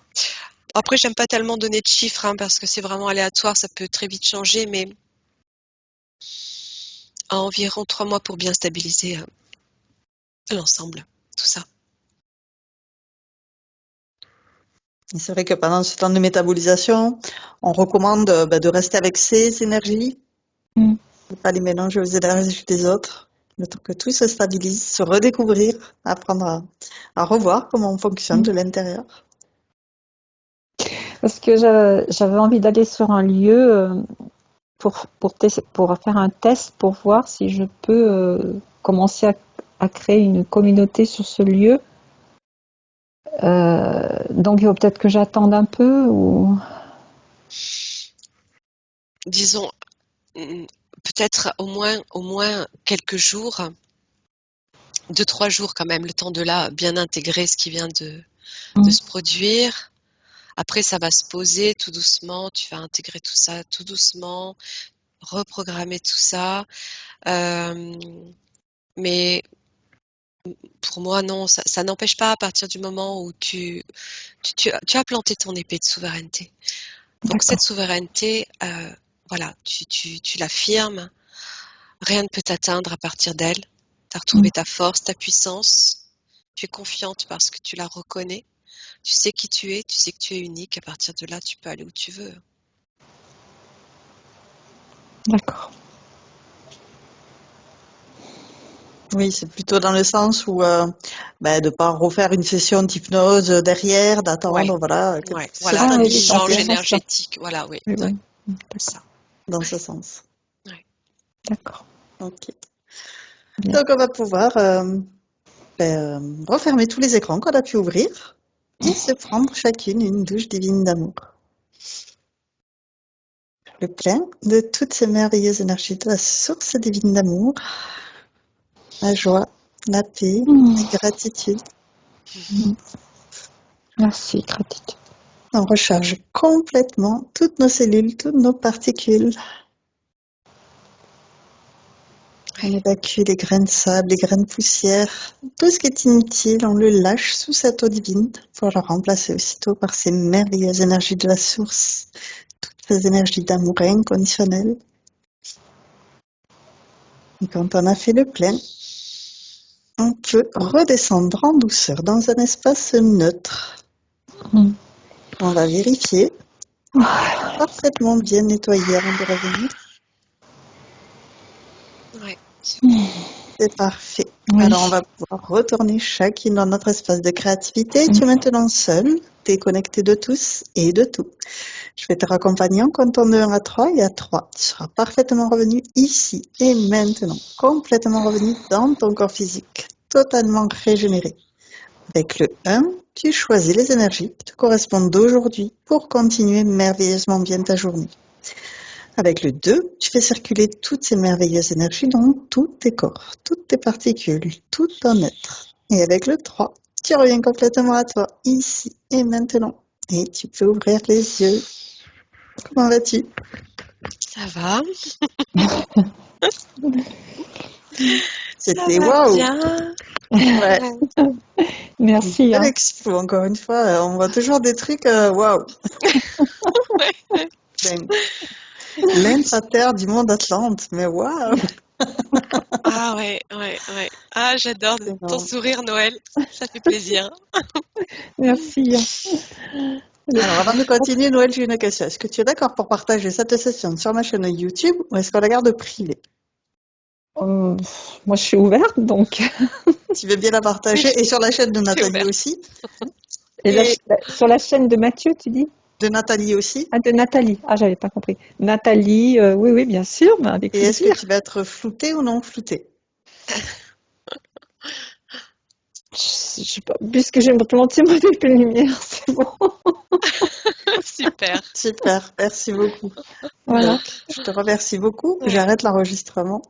Après, j'aime pas tellement donner de chiffres, hein, parce que c'est vraiment aléatoire, ça peut très vite changer, mais à environ 3 mois pour bien stabiliser l'ensemble, tout ça. Et c'est vrai que pendant ce temps de métabolisation, on recommande de rester avec ses énergies, Mm. de pas les mélanger aux énergies des autres, le temps que tout se stabilise, se redécouvrir, apprendre à revoir comment on fonctionne Mm. de l'intérieur. Parce que j'avais envie d'aller sur un lieu pour faire un test pour voir si je peux commencer à créer une communauté sur ce lieu. Donc il faut peut-être que j'attende un peu ou. Disons, peut-être au moins quelques jours, 2-3 jours quand même, le temps de là, bien intégrer ce qui vient de se produire. Après, ça va se poser tout doucement, tu vas intégrer tout ça tout doucement, reprogrammer tout ça. Mais pour moi, non, ça n'empêche pas à partir du moment où tu as planté ton épée de souveraineté. Donc cette D'accord. souveraineté, voilà, tu l'affirmes, rien ne peut t'atteindre à partir d'elle. Tu as retrouvé Mm. ta force, ta puissance, tu es confiante parce que tu la reconnais, tu sais qui tu es, tu sais que tu es unique, à partir de là, tu peux aller où tu veux. D'accord. Oui, c'est plutôt dans le sens où de pas refaire une session d'hypnose derrière, Ouais, d'attendre, voilà, que ouais, se voilà, Ah oui, stabilise dans ce bien l'échange sens-là. énergétique, voilà, oui, Oui, ouais, oui. ça. dans Ouais, ce sens. ouais. D'accord. Ok. Bien. Donc on va pouvoir refermer tous les écrans qu'on a pu ouvrir et se prendre chacune une douche divine d'amour. Le plein de toutes ces merveilleuses énergies de la source divine d'amour, la joie, la paix, Mm. la gratitude. Merci, gratitude. On recharge complètement toutes nos cellules, toutes nos particules. On Ouais. évacue les grains de sable, les grains de poussière, tout ce qui est inutile, on le lâche sous cette eau divine pour le remplacer aussitôt par ces merveilleuses énergies de la source, toutes ces énergies d'amour inconditionnel. Et quand on a fait le plein, on peut redescendre en douceur dans un espace neutre. Mm. On va vérifier, parfaitement bien nettoyé avant de revenir. Ouais, C'est parfait. Alors, on Oui. va pouvoir retourner chacune dans notre espace de créativité. Tu es maintenant seul, déconnecté de tous et de tout. Je vais te raccompagner en comptant de 1 à 3 et à 3. Tu seras parfaitement revenu ici et maintenant, complètement revenu dans ton corps physique, totalement régénéré. Avec le 1, tu choisis les énergies qui te correspondent d'aujourd'hui pour continuer merveilleusement bien ta journée. Avec le 2, tu fais circuler toutes ces merveilleuses énergies dans tous tes corps, toutes tes particules, tout ton être. Et avec le 3, tu reviens complètement à toi, ici et maintenant. Et tu peux ouvrir les yeux. Comment vas-tu? ça va. Ça C'était va waouh! bien. Ouais, une Merci. belle Hein. expo, encore une fois. On voit toujours des trucs waouh! Ben, l'intra-terre du monde Atlante, mais waouh! Ah ouais, ouais, ouais. Ah, j'adore C'est ton marrant. sourire, Noël. Ça fait plaisir. Merci. Hein. Alors, avant de continuer, Noël, j'ai une question. Est-ce que tu es d'accord pour partager cette session sur ma chaîne YouTube ou est-ce qu'on la garde privée? Moi, je suis ouverte, donc. Tu veux bien la partager et sur la chaîne de Nathalie ouverte. aussi? Et sur la chaîne de Mathieu, tu dis? De Nathalie aussi. Ah, de Nathalie. Ah, j'avais pas compris. Nathalie, oui, oui, bien sûr, mais avec Et est-ce que plaisir. tu vas être floutée ou non floutée? Je sais pas, puisque je vais me planter moi avec les lumières, c'est bon. Super. Super, merci beaucoup. Voilà. Donc, je te remercie beaucoup. J'arrête l'enregistrement.